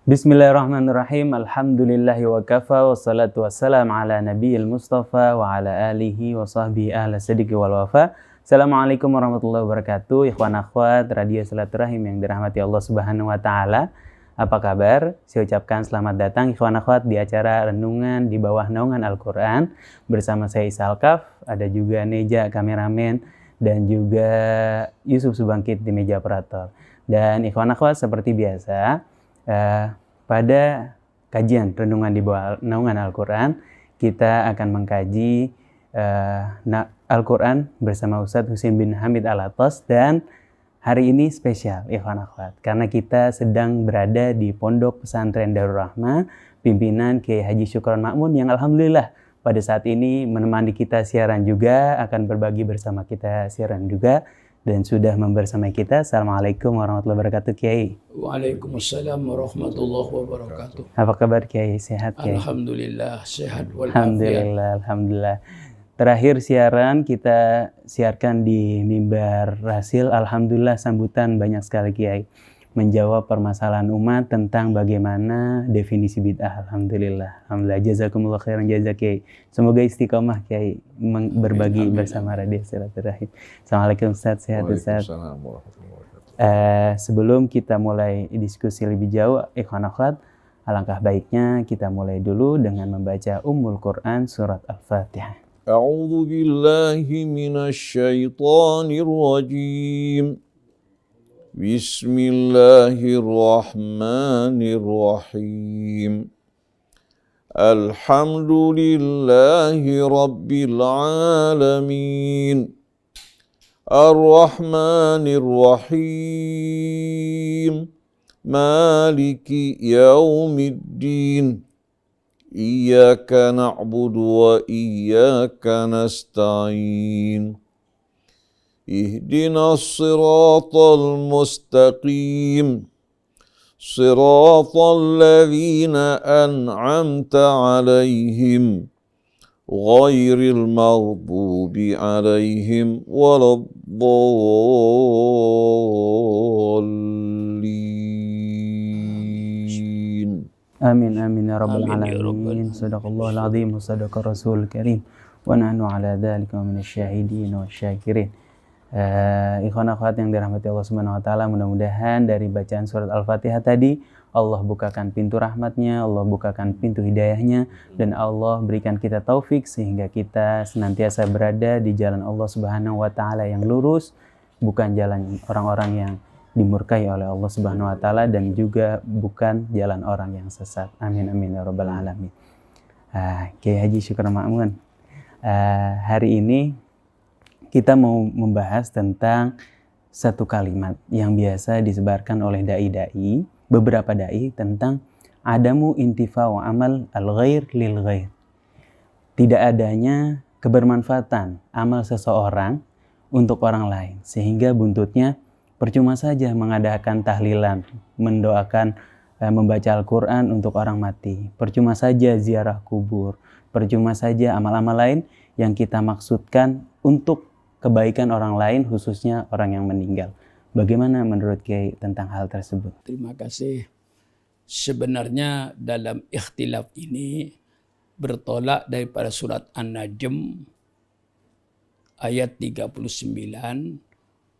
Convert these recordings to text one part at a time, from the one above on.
Bismillahirrahmanirrahim. Alhamdulillahi wa kafa wassalatu wassalam ala nabiyil mustafa wa ala alihi wa sahbihi ahla siddiqi wal wafa. Assalamualaikum warahmatullahi wabarakatuh. Ikhwan akhwat Radio Silaturahim yang dirahmati Allah Subhanahu wa taala. Apa kabar? Saya ucapkan selamat datang ikhwan akhwat di acara renungan di bawah naungan Al-Qur'an bersama saya Isal Kaf, ada juga Neja kameramen dan juga Yusuf Subangkit di meja operator. Dan ikhwan akhwat seperti biasa, pada kajian renungan di bawah naungan Al-Quran, kita akan mengkaji Al-Quran bersama Ustadz Husin bin Hamid Al-Atas. Dan hari ini spesial ikhwan akhwat, karena kita sedang berada di Pondok Pesantren Darul Rahmah pimpinan Kiai Haji Syukron Ma'mun yang alhamdulillah pada saat ini menemani kita siaran juga, akan berbagi bersama kita siaran juga. Dan sudah membersamai kita. Assalamualaikum warahmatullahi wabarakatuh Kiai. Waalaikumsalam warahmatullahi wabarakatuh. Apa kabar Kiai? Sehat Kiai? Alhamdulillah sehat walafiat. Alhamdulillah. Terakhir siaran kita siarkan di mimbar Rasil. Alhamdulillah sambutan banyak sekali Kiai. Menjawab permasalahan umat tentang bagaimana definisi bid'ah. Alhamdulillah. Jazakumullah khairan jazak Kiai. Semoga istiqomah Kiai berbagi bersama Radio Silaturahim. Assalamualaikum Ustaz, sehat Ustaz. Sebelum kita mulai diskusi lebih jauh, ikhwan akhwat, alangkah baiknya kita mulai dulu dengan membaca Ummul Quran surat Al-Fatihah. A'udzu billahi minasy syaithanir rajim. Bismillahirrahmanirrahim. Alhamdulillahi rabbil alamin. Ar-Rahmanir-Rahim. Maliki yaumiddin. Iyyaka na'budu wa iyyaka nasta'in. Ihdinas siratal mustaqim. Siratal ladzina an'amta 'alaihim ghairil maghdubi 'alaihim waladdallin. Amin amin ya rabbal alamin. Shadaqallahul azim wa shadaqa rasulul karim. Wa nahnu ala dzalika minasyahidin wasyakirin. Ikhwan akhwat yang dirahmati Allah Subhanahu wa taala, mudah-mudahan dari bacaan surat Al-Fatihah tadi Allah bukakan pintu rahmatnya, Allah bukakan pintu hidayahnya, dan Allah berikan kita taufik sehingga kita senantiasa berada di jalan Allah Subhanahu wa taala yang lurus, bukan jalan orang-orang yang dimurkai oleh Allah Subhanahu wa taala, dan juga bukan jalan orang yang sesat. Amin amin ya rabbal alamin. Kiai Haji Syukron Ma'mun, hari ini kita mau membahas tentang satu kalimat yang biasa disebarkan oleh dai-dai, beberapa dai, tentang adamu intifa'u amal al-ghair lil ghair. Tidak adanya kebermanfaatan amal seseorang untuk orang lain, sehingga buntutnya percuma saja mengadakan tahlilan, mendoakan, membaca Al-Quran untuk orang mati. Percuma saja ziarah kubur, percuma saja amal-amal lain yang kita maksudkan untuk kebaikan orang lain, khususnya orang yang meninggal. Bagaimana menurut Kiai tentang hal tersebut? Terima kasih. Sebenarnya dalam ikhtilaf ini bertolak daripada surat An-Najm ayat 39,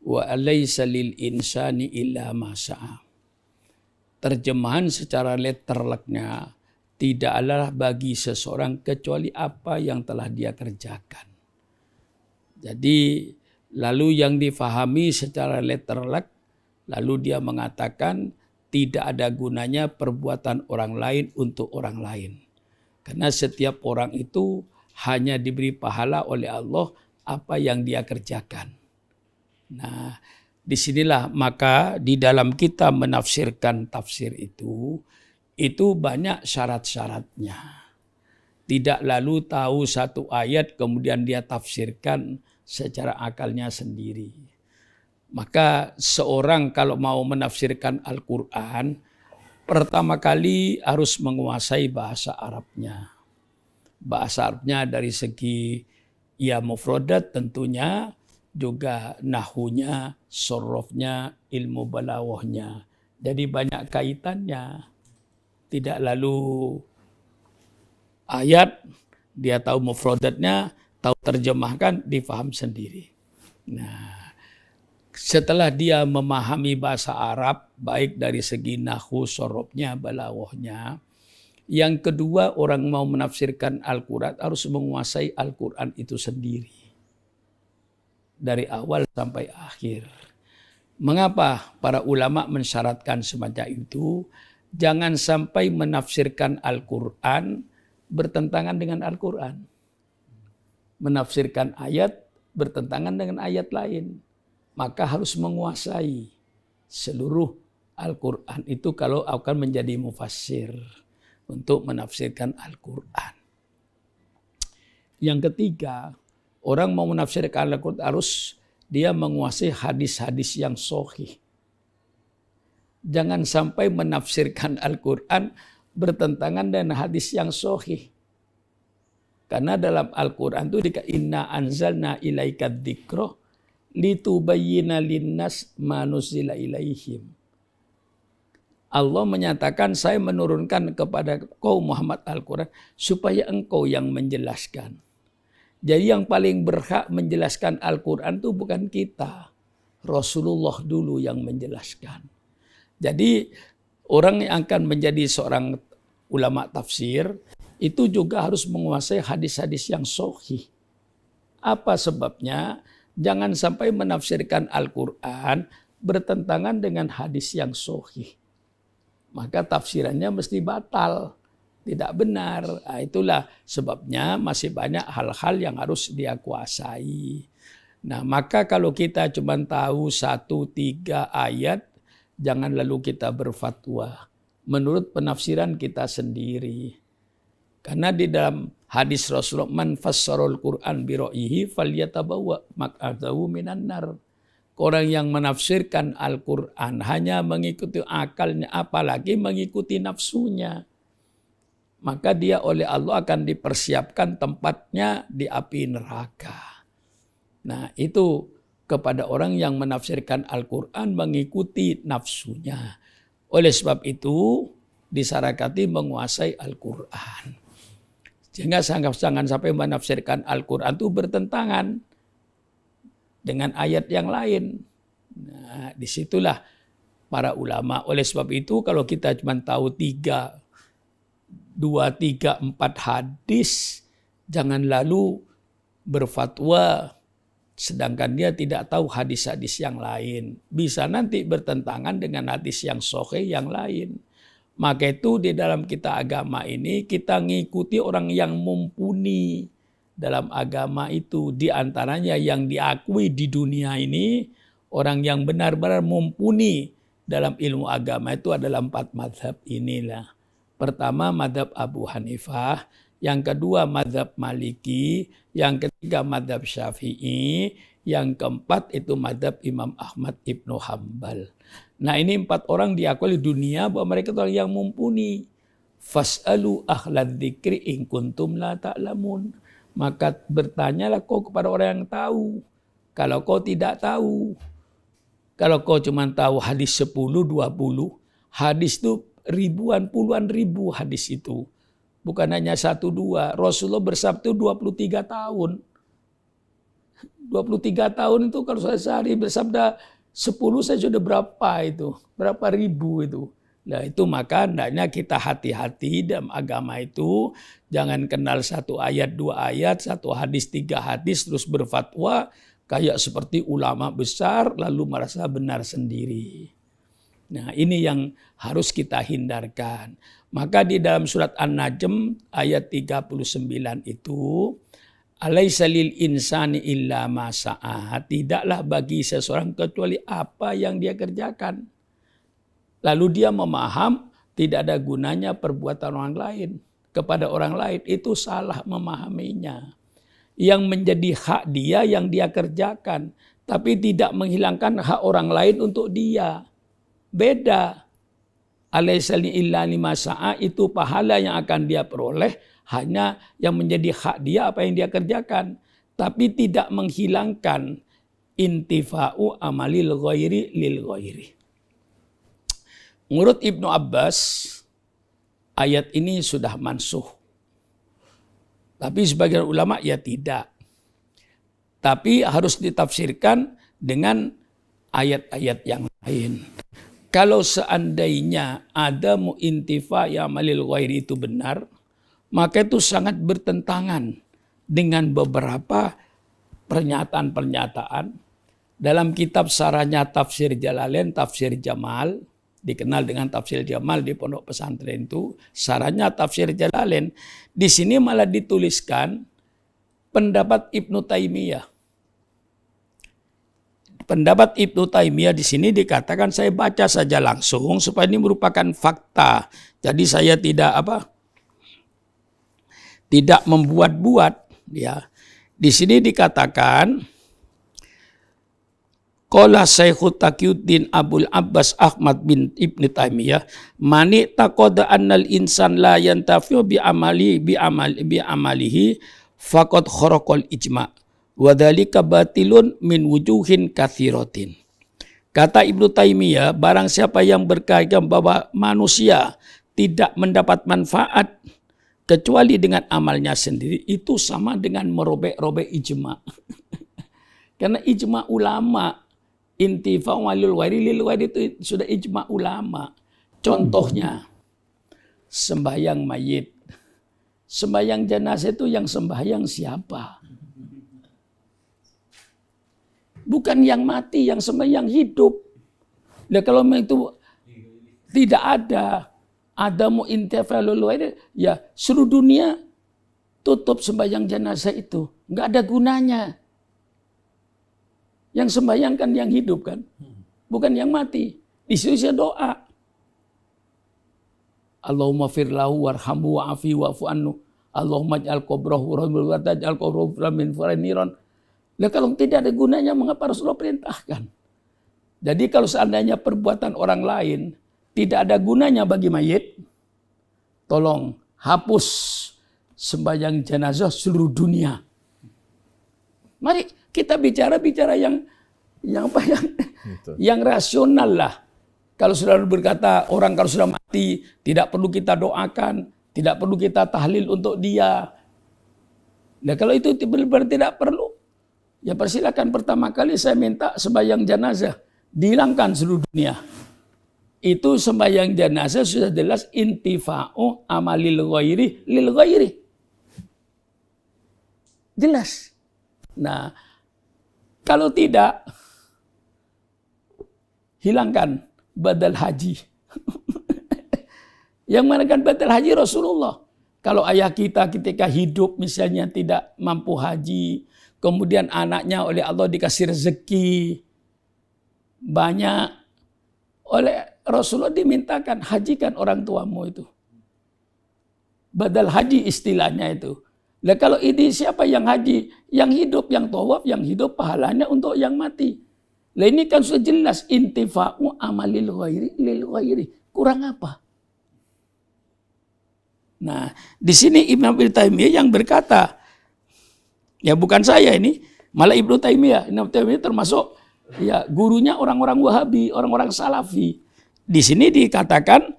wa alaysa lil insani illa ma sa'a. Terjemahan secara letterleknya, tidaklah bagi seseorang kecuali apa yang telah dia kerjakan. Jadi lalu yang difahami secara letterlek, lalu dia mengatakan tidak ada gunanya perbuatan orang lain untuk orang lain. Karena setiap orang itu hanya diberi pahala oleh Allah apa yang dia kerjakan. Nah, disinilah maka di dalam kita menafsirkan tafsir itu banyak syarat-syaratnya. Tidak lalu tahu satu ayat kemudian dia tafsirkan secara akalnya sendiri. Maka seorang kalau mau menafsirkan Al-Quran, pertama kali harus menguasai bahasa Arabnya. Bahasa Arabnya dari segi mufradat tentunya, juga nahunya, sorofnya, ilmu balaghahnya. Jadi banyak kaitannya. tidak lalu ayat, dia tahu mufradatnya, tahu terjemahkan, difaham sendiri. Nah, setelah dia memahami bahasa Arab, baik dari segi nahwu, sorobnya, balaghahnya, yang kedua, orang mau menafsirkan Al-Quran harus menguasai Al-Quran itu sendiri. Dari awal sampai akhir. Mengapa para ulama mensyaratkan semacam itu? Jangan sampai menafsirkan Al-Quran bertentangan dengan Al-Quran. Menafsirkan ayat bertentangan dengan ayat lain. Maka harus menguasai seluruh Al-Quran itu kalau akan menjadi mufassir untuk menafsirkan Al-Quran. Yang ketiga, orang mau menafsirkan Al-Quran harus dia menguasai hadis-hadis yang sahih. Jangan sampai menafsirkan Al-Quran bertentangan dengan hadis yang sahih. Karena dalam Al-Quran itu dikatakan inna anzalna ilaika dzikra litubayyina linnas ma nuzila ilaihim. Allah menyatakan saya menurunkan kepada kau Muhammad Al-Quran supaya engkau yang menjelaskan. Jadi yang paling berhak menjelaskan Al-Quran itu bukan kita. Rasulullah dulu yang menjelaskan. Jadi orang yang akan menjadi seorang ulama tafsir itu juga harus menguasai hadis-hadis yang sahih. Apa sebabnya? Jangan sampai menafsirkan Al-Quran bertentangan dengan hadis yang sahih. Maka tafsirannya mesti batal. Tidak benar. Nah, itulah sebabnya masih banyak hal-hal yang harus dia kuasai. Nah, maka kalau kita cuma tahu 1-3 ayat, jangan lalu kita berfatwa menurut penafsiran kita sendiri. Karena di dalam hadis Rasulullah, man fassarul Qur'an bi ra'yihi falyatabawwa maq'adahu minan nar. Orang yang menafsirkan Al-Quran hanya mengikuti akalnya, apalagi mengikuti nafsunya, maka dia oleh Allah akan dipersiapkan tempatnya di api neraka. Nah, itu kepada orang yang menafsirkan Al-Quran mengikuti nafsunya. Oleh sebab itu disyarakati menguasai Al-Quran. Sehingga jangan sampai menafsirkan Al-Quran itu bertentangan dengan ayat yang lain. Nah, disitulah para ulama. Oleh sebab itu kalau kita cuma tahu 2, 3, 4 hadis, jangan lalu berfatwa sedangkan dia tidak tahu hadis-hadis yang lain. Bisa nanti bertentangan dengan hadis yang sahih yang lain. Maka itu di dalam kita agama ini kita ngikuti orang yang mumpuni dalam agama itu. Di antaranya yang diakui di dunia ini, orang yang benar-benar mumpuni dalam ilmu agama itu adalah 4 mazhab inilah. Pertama mazhab Abu Hanifah, yang kedua mazhab Maliki, yang ketiga mazhab Syafi'i, yang keempat itu mazhab Imam Ahmad Ibnu Hambal. Nah, ini 4 orang diakui di dunia bahwa mereka itu orang yang mumpuni. Fas'alu ahlad dzikri in kuntum la ta'lamun. Maka bertanyalah kau kepada orang yang tahu. Kalau kau tidak tahu. Kalau kau cuma tahu hadis 10, 20, hadis itu ribuan, puluhan ribu hadis itu. Bukan hanya 1-2. Rasulullah bersabda 23 tahun. 23 tahun itu kalau saya sehari bersabda 10 saya sudah berapa itu? Berapa ribu itu? Nah itu maka hendaknya kita hati-hati dalam agama itu. Jangan kenal 1 ayat, 2 ayat, 1 hadis, 3 hadis terus berfatwa kayak seperti ulama besar lalu merasa benar sendiri. Nah ini yang harus kita hindarkan. Maka di dalam surat An-Najm ayat 39 itu, alaisa lil insani illa ma sa'a, tidaklah bagi seseorang kecuali apa yang dia kerjakan. Lalu dia memaham tidak ada gunanya perbuatan orang lain kepada orang lain, itu salah memahaminya. Yang menjadi hak dia yang dia kerjakan, tapi tidak menghilangkan hak orang lain untuk dia. Beda. Alaisa illa lima sa'a, itu pahala yang akan dia peroleh hanya yang menjadi hak dia apa yang dia kerjakan, tapi tidak menghilangkan intifa'u amalil ghairi lil ghairi. Menurut Ibnu Abbas, ayat ini sudah mansuh. Tapi sebagian ulama ya tidak. Tapi harus ditafsirkan dengan ayat-ayat yang lain. Kalau seandainya ada mu'intifa ya amalil ghairi itu benar, maka itu sangat bertentangan dengan beberapa pernyataan-pernyataan dalam kitab sarahnya Tafsir Jalalain, Tafsir Jamal, dikenal dengan Tafsir Jamal di pondok pesantren itu, sarahnya Tafsir Jalalain. Di sini malah dituliskan pendapat Ibnu Taimiyah. Pendapat Ibnu Taimiyah di sini dikatakan, saya baca saja langsung supaya ini merupakan fakta. Jadi saya tidak membuat-buat, ya. Di sini dikatakan qala Syaikhut Taqiyuddin Abul Abbas Ahmad bin Ibnu Taimiyah mani taqada annal insan la yantafi'u bi amalihi faqad kharaqal ijma' wa dzalika batilun min wujuhin katsiratin. Kata Ibnu Taimiyah, barang siapa yang berkeyakinan bahwa manusia tidak mendapat manfaat kecuali dengan amalnya sendiri, itu sama dengan merobek-robek ijma. Karena ijma ulama, intifa walil wairi lil wairi itu sudah ijma ulama. Contohnya, sembahyang mayit. Sembahyang jenazah itu yang sembahyang siapa? Bukan yang mati, yang sembahyang hidup. Nah, kalau itu tidak ada mu'intifalul wairi, ya seluruh dunia tutup sembahyang jenazah itu. Nggak ada gunanya. Yang sembahyang kan yang hidup kan, bukan yang mati. Disuruh doa. Allahumma firlahu warhamhu wa'afi wa'fu anhu. Allahumma ij'al qabrahu rahmul wa taj'al qabrahu min furaniran. Nah, kalau tidak ada gunanya, mengapa Rasulullah perintahkan? Jadi kalau seandainya perbuatan orang lain tidak ada gunanya bagi mayit, tolong hapus sembahyang jenazah seluruh dunia. Mari kita bicara yang rasional lah. Kalau sudah berkata orang kalau sudah mati tidak perlu kita doakan, tidak perlu kita tahlil untuk dia. Nah, kalau itu benar-benar tidak perlu, ya persilakan pertama kali saya minta sembahyang jenazah dihilangkan seluruh dunia. Itu sembahyang jenazah sudah jelas intifa'u amalil ghairi lil ghairi. Jelas. Nah, kalau tidak, hilangkan badal haji. Yang mana kan badal haji Rasulullah. Kalau ayah kita ketika hidup misalnya tidak mampu haji, kemudian anaknya oleh Allah dikasih rezeki banyak, oleh Rasulullah dimintakan hajikan orang tuamu itu. Badal haji istilahnya itu. Nah, kalau ini siapa yang haji? Yang hidup, yang tawaf, yang hidup pahalanya untuk yang mati. Nah, ini kan sudah jelas intifa'u amalil ghairi lil ghairi. Kurang apa? Nah, di sini Ibnu Taimiyah yang berkata, ya bukan saya ini, malah Ibnu Taimiyah. Ibnu Taimiyah termasuk ya gurunya orang-orang Wahabi, orang-orang Salafi. Di sini dikatakan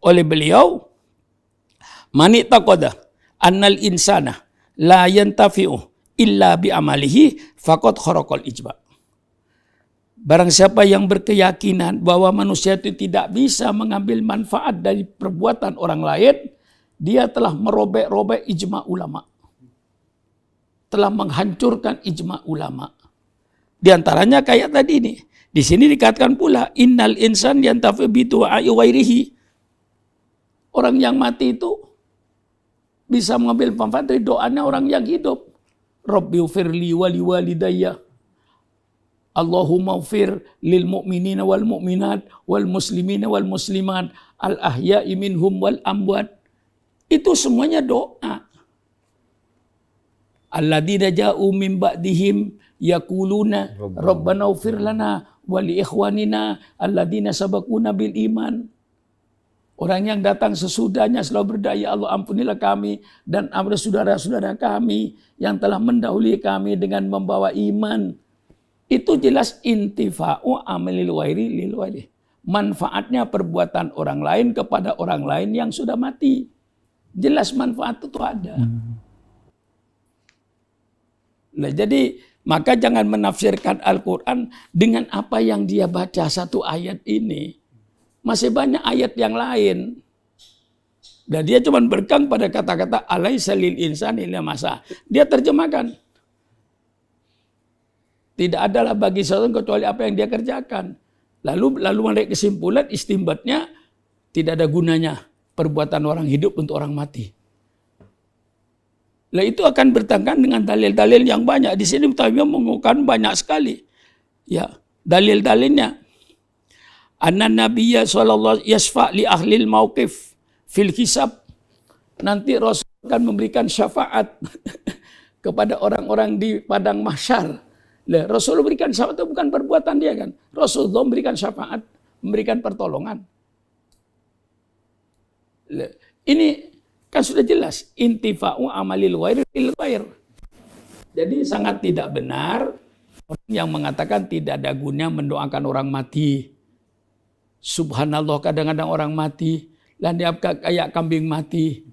oleh beliau, mani taqada annal insana la yantafi'u illa bi amalihi faqad kharaqal ijma'. Barang siapa yang berkeyakinan bahwa manusia itu tidak bisa mengambil manfaat dari perbuatan orang lain, dia telah merobek-robek ijma' ulama. Telah menghancurkan ijma' ulama. Di antaranya kayak tadi nih. Di sini dikatakan pula innal insan yantafi bi du'a'i ghairihi. Orang yang mati itu bisa mengambil manfaat dari doanya orang yang hidup. Rabbighfirli wa liwalidayya. Allahumma ighfir lil mu'minina wal mu'minat wal muslimina wal muslimat al ahya'i minhum wal amwat. Itu semuanya doa. Alladzina ja'u min ba'dihim yaquluna rabbana ighfir lana wa li ikhwanina alladzina sabaquna bil iman. Orang yang datang sesudahnya selalu berdoa, ya Allah ampunilah kami dan ampunilah saudara-saudara kami yang telah mendahului kami dengan membawa iman. Itu jelas intifa'u amalil ghairi lil ghairi. manfaatnya perbuatan orang lain kepada orang lain yang sudah mati. Jelas manfaat itu ada. Nah, jadi maka jangan menafsirkan Al-Quran dengan apa yang dia baca satu ayat ini. Masih banyak ayat yang lain. Dan dia cuma berkang pada kata-kata alaisa lil insani illa ma sa'a. Dia terjemahkan. Tidak adalah bagi seseorang kecuali apa yang dia kerjakan. Lalu menarik kesimpulan istimbatnya tidak ada gunanya perbuatan orang hidup untuk orang mati. Lah itu akan bertentangan dengan dalil-dalil yang banyak. Di sini Taimiyah mengungkapkan banyak sekali. Ya, dalil-dalilnya. Anna Nabiyya sallallahu yasfa' li ahlil mauqif fil hisab. Nanti Rasul akan memberikan syafaat kepada orang-orang di padang mahsyar. Lah, Rasul memberikan syafaat itu bukan perbuatan dia kan. Rasulullah memberikan syafaat, memberikan pertolongan. Lah, ini kan sudah jelas intifa'u amalil ghairi lil ghair. Jadi sangat tidak benar orang yang mengatakan tidak ada gunanya mendoakan orang mati. Subhanallah, kadang-kadang orang mati lah dia kayak kambing mati.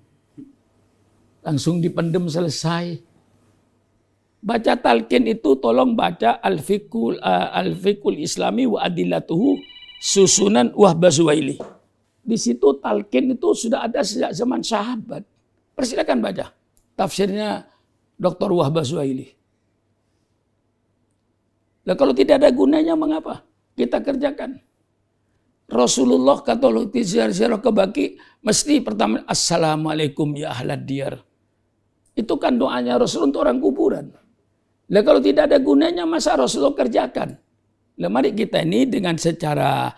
Langsung dipendem selesai. Baca talqin itu tolong baca Al-Fiqhul Islami wa Adillatuhu susunan Wahbah Zuwaili. Di situ talqin itu sudah ada sejak zaman sahabat. Persilakan baca tafsirnya Dr. Wahbah Zuwaili. Nah, kalau tidak ada gunanya mengapa kita kerjakan? Rasulullah kata ziarah ke Baqi mesti pertama assalamualaikum ya ahlad diyar. Itu kan doanya Rasul untuk orang kuburan. Nah, kalau tidak ada gunanya masa Rasulullah kerjakan? Nah, mari kita ini dengan secara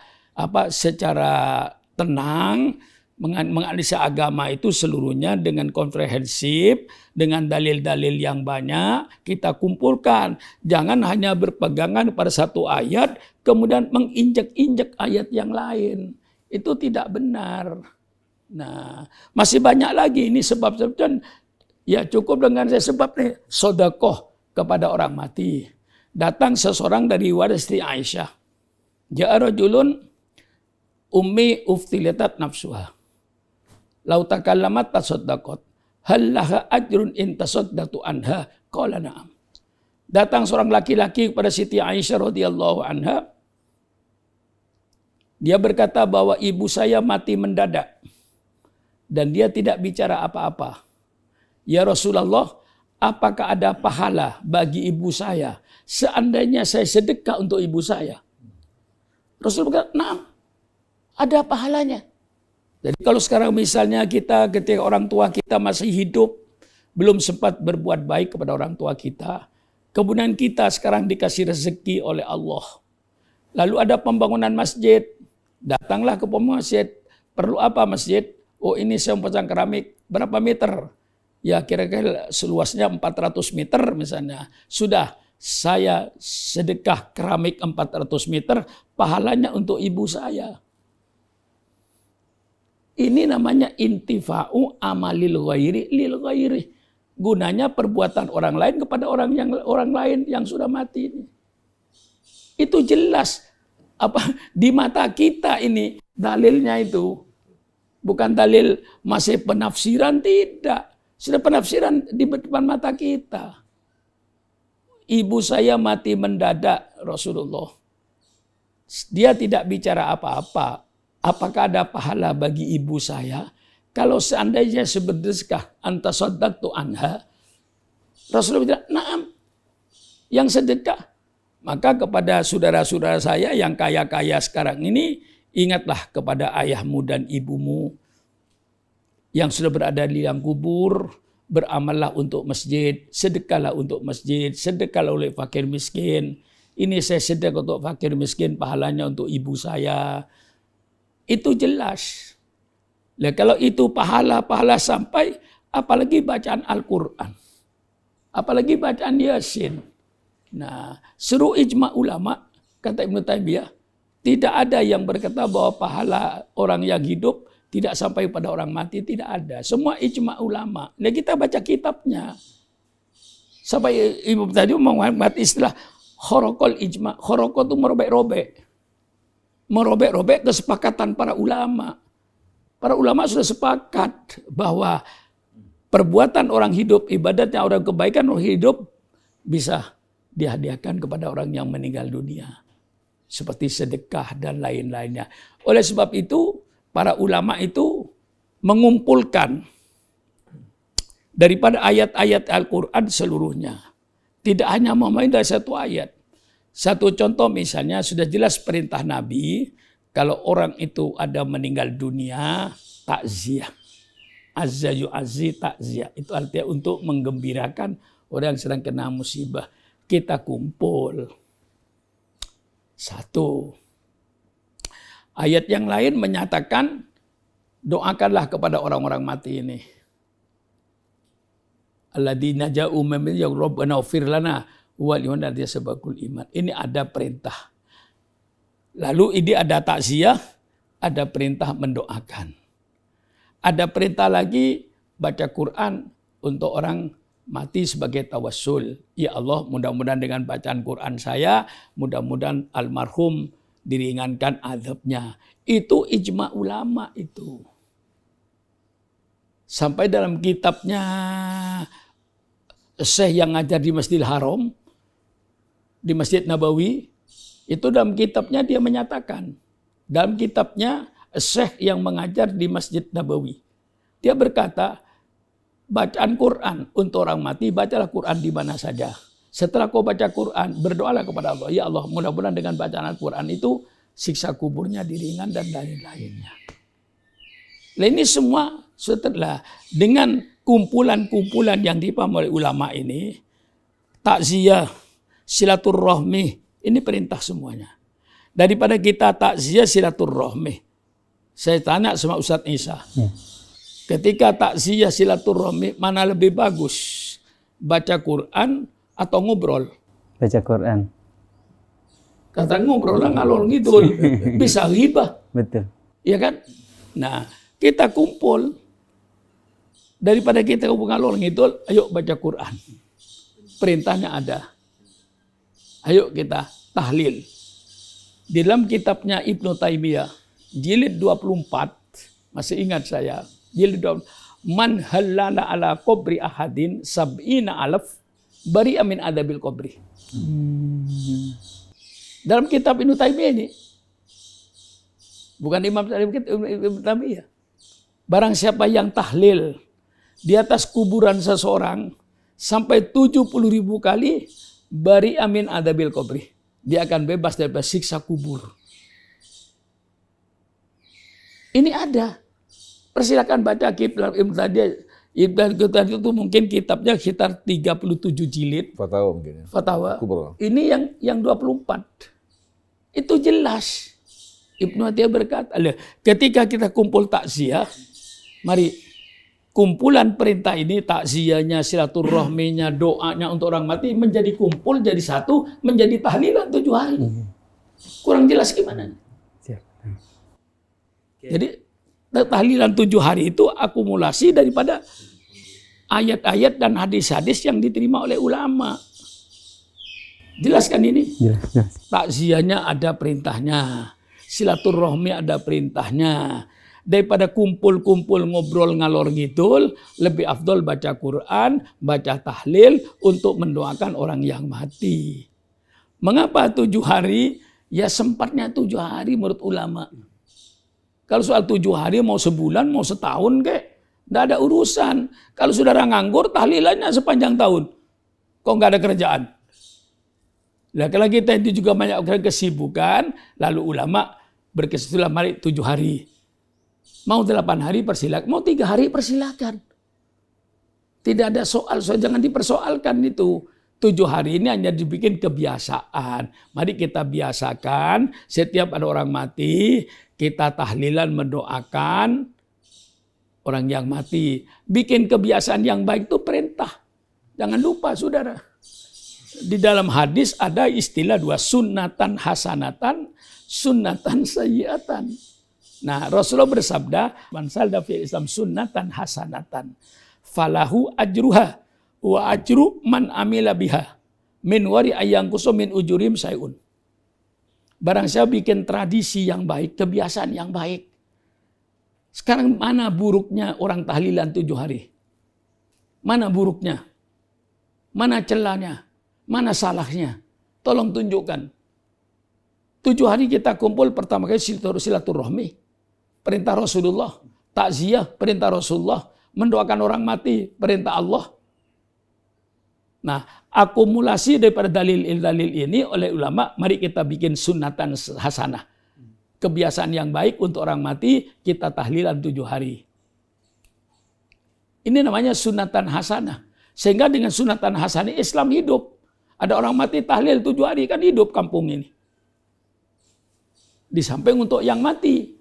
tenang menganalisa agama itu seluruhnya dengan komprehensif, dengan dalil-dalil yang banyak kita kumpulkan. Jangan hanya berpegangan pada satu ayat kemudian menginjak-injak ayat yang lain. Itu tidak benar. Nah, masih banyak lagi ini sebab-sebab. Ya cukup dengan saya sebab nih, sodakoh kepada orang mati. Datang seseorang dari waris Aisyah. Ja'a rajulun ummi uftilatat nafsuha. Lau takallamat tasaddaqat. Hal laha ajrun in tasaddaqtu anha? Qala na'am. Datang seorang laki-laki kepada Siti Aisyah radhiyallahu anha. Dia berkata bahwa ibu saya mati mendadak. Dan dia tidak bicara apa-apa. Ya Rasulullah, apakah ada pahala bagi ibu saya seandainya saya sedekah untuk ibu saya? Rasul berkata, "Na'am, ada pahalanya." Jadi kalau sekarang misalnya kita ketika orang tua kita masih hidup, belum sempat berbuat baik kepada orang tua kita, kemudian kita sekarang dikasih rezeki oleh Allah. Lalu ada pembangunan masjid, datanglah ke pembangunan masjid. Perlu apa masjid? Oh, ini saya pasang keramik, berapa meter? Ya kira-kira seluasnya 400 meter misalnya. Sudah, saya sedekah keramik 400 meter, pahalanya untuk ibu saya. Ini namanya intifa'u amalil ghairi lil ghairi. Gunanya perbuatan orang lain kepada orang lain yang sudah mati ini. Itu jelas di mata kita ini dalilnya itu. Bukan dalil masih penafsiran, tidak. Sudah penafsiran di depan mata kita. Ibu saya mati mendadak Rasulullah. Dia tidak bicara apa-apa. Apakah ada pahala bagi ibu saya? Kalau seandainya seberdeskah antasaddaqtu anha. Rasulullah bilang, "Na'am." Yang sedekah. Maka kepada saudara-saudara saya yang kaya-kaya sekarang ini, ingatlah kepada ayahmu dan ibumu yang sudah berada di liang kubur, beramallah untuk masjid, sedekahlah untuk masjid, sedekahlah oleh fakir miskin. Ini saya sedekah untuk fakir miskin, pahalanya untuk ibu saya. Itu jelas. Nah, kalau itu pahala-pahala sampai, apalagi bacaan Al-Quran. Apalagi bacaan Yasin. Nah, seluruh ijma ulama, kata Ibnu Taimiyah, tidak ada yang berkata bahwa pahala orang yang hidup tidak sampai pada orang mati, tidak ada. Semua ijma ulama. Nah, kita baca kitabnya. Sampai Ibnu tadi membuat istilah khorokol ijma. Khorokol itu merobek-robek. merobek-robek kesepakatan para ulama. Para ulama sudah sepakat bahwa perbuatan orang hidup, ibadatnya orang kebaikan orang hidup bisa dihadiahkan kepada orang yang meninggal dunia. Seperti sedekah dan lain-lainnya. Oleh sebab itu, para ulama itu mengumpulkan daripada ayat-ayat Al-Quran seluruhnya. Tidak hanya memain dari satu ayat. Satu contoh misalnya sudah jelas perintah Nabi, kalau orang itu ada meninggal dunia, takziah. Azza yu'azzi takziah. Itu artinya untuk menggembirakan orang yang sedang kena musibah. Kita kumpul. Satu. Ayat yang lain menyatakan, doakanlah kepada orang-orang mati ini. Alladzina ja'u min rabbana ighfir lana wa liman sabaqul iman. Ini ada perintah. Lalu ini ada takziah, ada perintah mendoakan. Ada perintah lagi baca Quran untuk orang mati sebagai tawassul. Ya Allah, mudah-mudahan dengan bacaan Quran saya, mudah-mudahan almarhum diringankan azabnya. Itu ijma ulama itu. Sampai dalam kitabnya Syekh yang ngajar di Masjidil Haram, di Masjid Nabawi, itu dalam kitabnya dia menyatakan, dalam kitabnya Syekh yang mengajar di Masjid Nabawi, dia berkata, bacaan Quran untuk orang mati, bacalah Quran di mana saja. Setelah kau baca Quran, berdoalah kepada Allah. Ya Allah, mudah-mudahan dengan bacaan Al-Quran itu, siksa kuburnya diringan dan lain-lainnya. Nah, ini semua setelah dengan kumpulan-kumpulan yang dipahami oleh ulama ini, takziah, silaturahmi, ini perintah semuanya. Daripada kita takziah silaturahmi, saya tanya sama Ustadz Isa, ketika takziah silaturahmi mana lebih bagus? Baca Quran atau ngobrol? Baca Quran. Kata ngobrol lah ngalor ngidul, bisa ghibah. Betul. Iya kan? Nah, kita kumpul. Daripada kita ngalor ngidul, ayo baca Quran. Perintahnya ada. Ayo kita tahlil. Di dalam kitabnya Ibnu Taimiyah, jilid 24, masih ingat saya, jilid 24, man halala ala qabri ahadin sab'ina alaf bari amin adabil qabri. Dalam kitab Ibnu Taimiyah ini, bukan Imam Ibnu Taimiyah, barang siapa yang tahlil di atas kuburan seseorang sampai 70.000 kali, bari amin adabil qabri, dia akan bebas dari siksa kubur. Ini ada. Persilakan baca kitab Ibnu Taimiyah itu mungkin kitabnya sekitar 37 jilid. Fatwa mungkin. Fatwa. Kubra. Ini yang 24. Itu jelas. Ibnu Taimiyah berkata, ketika kita kumpul takziah, mari kumpulan perintah ini, takziahnya, silaturahminya, doanya untuk orang mati menjadi kumpul, jadi satu, menjadi tahlilan 7 hari. Kurang jelas gimana? Jadi tahlilan 7 hari itu akumulasi daripada ayat-ayat dan hadis-hadis yang diterima oleh ulama. Jelaskan ini? Jelas. Takziahnya ada perintahnya, silaturahmi ada perintahnya. Daripada kumpul-kumpul ngobrol ngalor ngidul, lebih afdol baca Quran, baca tahlil untuk mendoakan orang yang mati. Mengapa 7 hari? Ya sempatnya 7 hari menurut ulama. Kalau soal 7 hari mau sebulan, mau setahun kek, tidak ada urusan. Kalau saudara nganggur, tahlilannya sepanjang tahun. Kok nggak ada kerjaan? Nah, kalau kita itu juga banyak kesibukan, lalu ulama berkesimpulan mari 7 hari. Mau 8 hari persilakan, mau 3 hari persilakan. Tidak ada soal, jangan dipersoalkan itu. 7 hari ini hanya dibikin kebiasaan. Mari kita biasakan setiap ada orang mati, kita tahlilan mendoakan orang yang mati. Bikin kebiasaan yang baik itu perintah. Jangan lupa saudara. Di dalam hadis ada istilah 2, sunnatan hasanatan, sunnatan sayyiatan. Nah, Rasulullah bersabda, man salda fil Islam sunnatan hasanatan, falahu ajruha wa ajru man amila biha min wari ayang kusum min ujurim sayun. Barang siapa bikin tradisi yang baik, kebiasaan yang baik. Sekarang mana buruknya orang tahlilan 7 hari? Mana buruknya? Mana celahnya? Mana salahnya? Tolong tunjukkan. 7 hari kita kumpul pertama kali silaturahmi. Perintah Rasulullah. Takziah, perintah Rasulullah. Mendoakan orang mati, perintah Allah. Nah, akumulasi daripada dalil-dalil ini oleh ulama, mari kita bikin sunatan hasanah. Kebiasaan yang baik untuk orang mati, kita tahlilan 7 hari. Ini namanya sunatan hasanah. Sehingga dengan sunatan hasanah Islam hidup. Ada orang mati tahlil 7 hari, kan hidup kampung ini. Di samping untuk yang mati.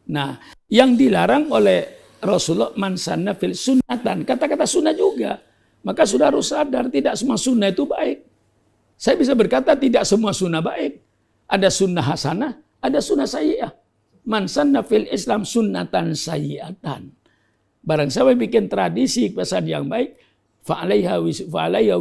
Nah, yang dilarang oleh Rasulullah man sanna fil sunnatan. Kata-kata sunnah juga. Maka sudah harus sadar tidak semua sunnah itu baik. Saya bisa berkata tidak semua sunnah baik. Ada sunnah hasanah, ada sunnah sayyi'ah. Man sanna fil Islam sunnatan sayyi'atan. Barang siapa bikin tradisi kebiasaan yang baik, fa'alaiha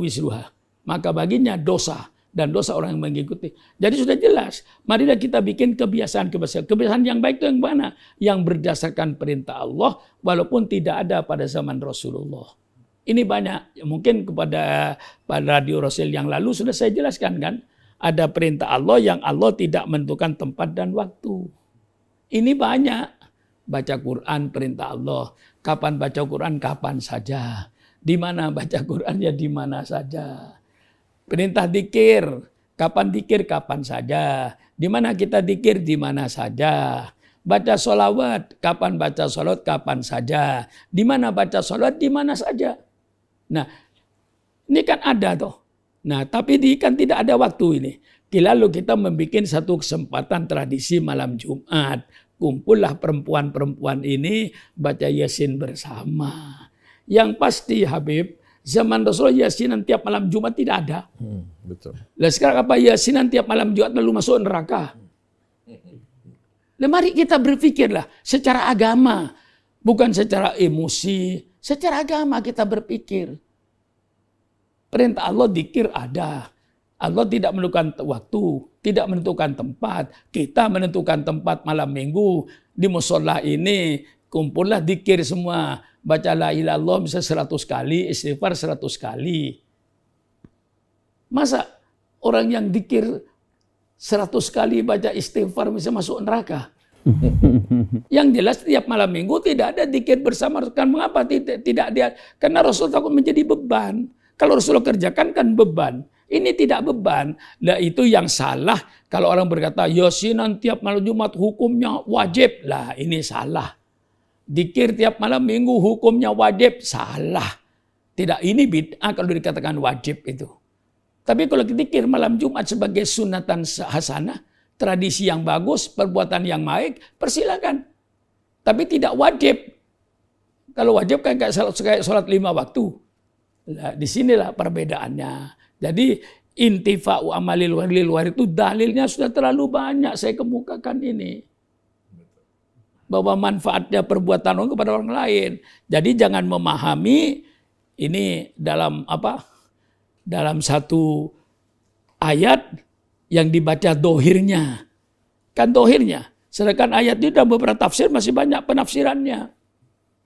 wisruha. Maka baginya dosa. Dan dosa orang yang mengikuti. Jadi sudah jelas. Marilah kita bikin kebiasaan-kebiasaan. Kebiasaan yang baik itu yang mana? Yang berdasarkan perintah Allah. Walaupun tidak ada pada zaman Rasulullah. Ini banyak. Mungkin pada radio Rasul yang lalu sudah saya jelaskan kan. Ada perintah Allah yang Allah tidak menentukan tempat dan waktu. Ini banyak. Baca Quran perintah Allah. Kapan baca Quran? Kapan saja. Di mana baca Quran? Ya di mana saja. Perintah dikir. Kapan dikir? Kapan saja. Di mana kita dikir? Di mana saja. Baca sholawat. Kapan baca sholawat? Kapan saja. Di mana baca sholawat? Di mana saja. Nah, ini kan ada tuh. Nah, tapi kan tidak ada waktu ini. Lalu kita membuat satu kesempatan tradisi malam Jumat. Kumpullah perempuan-perempuan ini baca Yasin bersama. Yang pasti Habib, zaman Rasulullah Yasinan tiap malam Jumat tidak ada. Betul. Lah sekarang apa Yasinan tiap malam Jumat lalu masuk neraka? Lah mari kita berpikirlah secara agama, bukan secara emosi. Secara agama kita berpikir. Perintah Allah dzikir ada. Allah tidak menentukan waktu, tidak menentukan tempat. Kita menentukan tempat malam minggu. Di musola ini kumpullah dzikir semua. Baca la ilaha illallah bisa 100 kali, istighfar 100 kali. Masa orang yang dzikir 100 kali baca istighfar bisa masuk neraka? Yang jelas tiap malam minggu tidak ada dzikir bersama. Kan mengapa tidak dia? Karena Rasul takut menjadi beban. Kalau Rasulullah kerjakan kan beban. Ini tidak beban. Nah itu yang salah. Kalau orang berkata Yasinan tiap malam Jumat hukumnya wajib. Lah ini salah. Dzikir tiap malam minggu hukumnya wajib. Salah. Tidak, ini bid'ah kalau dikatakan wajib itu. Tapi kalau dzikir malam Jumat sebagai sunatan hasanah, tradisi yang bagus, perbuatan yang baik, persilakan. Tapi tidak wajib. Kalau wajib kan kayak sholat 5 waktu. Nah, disinilah perbedaannya. Jadi intifa'u amalil warid itu dalilnya sudah terlalu banyak saya kemukakan ini. Bahwa manfaatnya perbuatan orang kepada orang lain. Jadi jangan memahami ini dalam dalam satu ayat yang dibaca dohirnya. Kan dohirnya. Sedangkan ayat itu dalam beberapa tafsir masih banyak penafsirannya.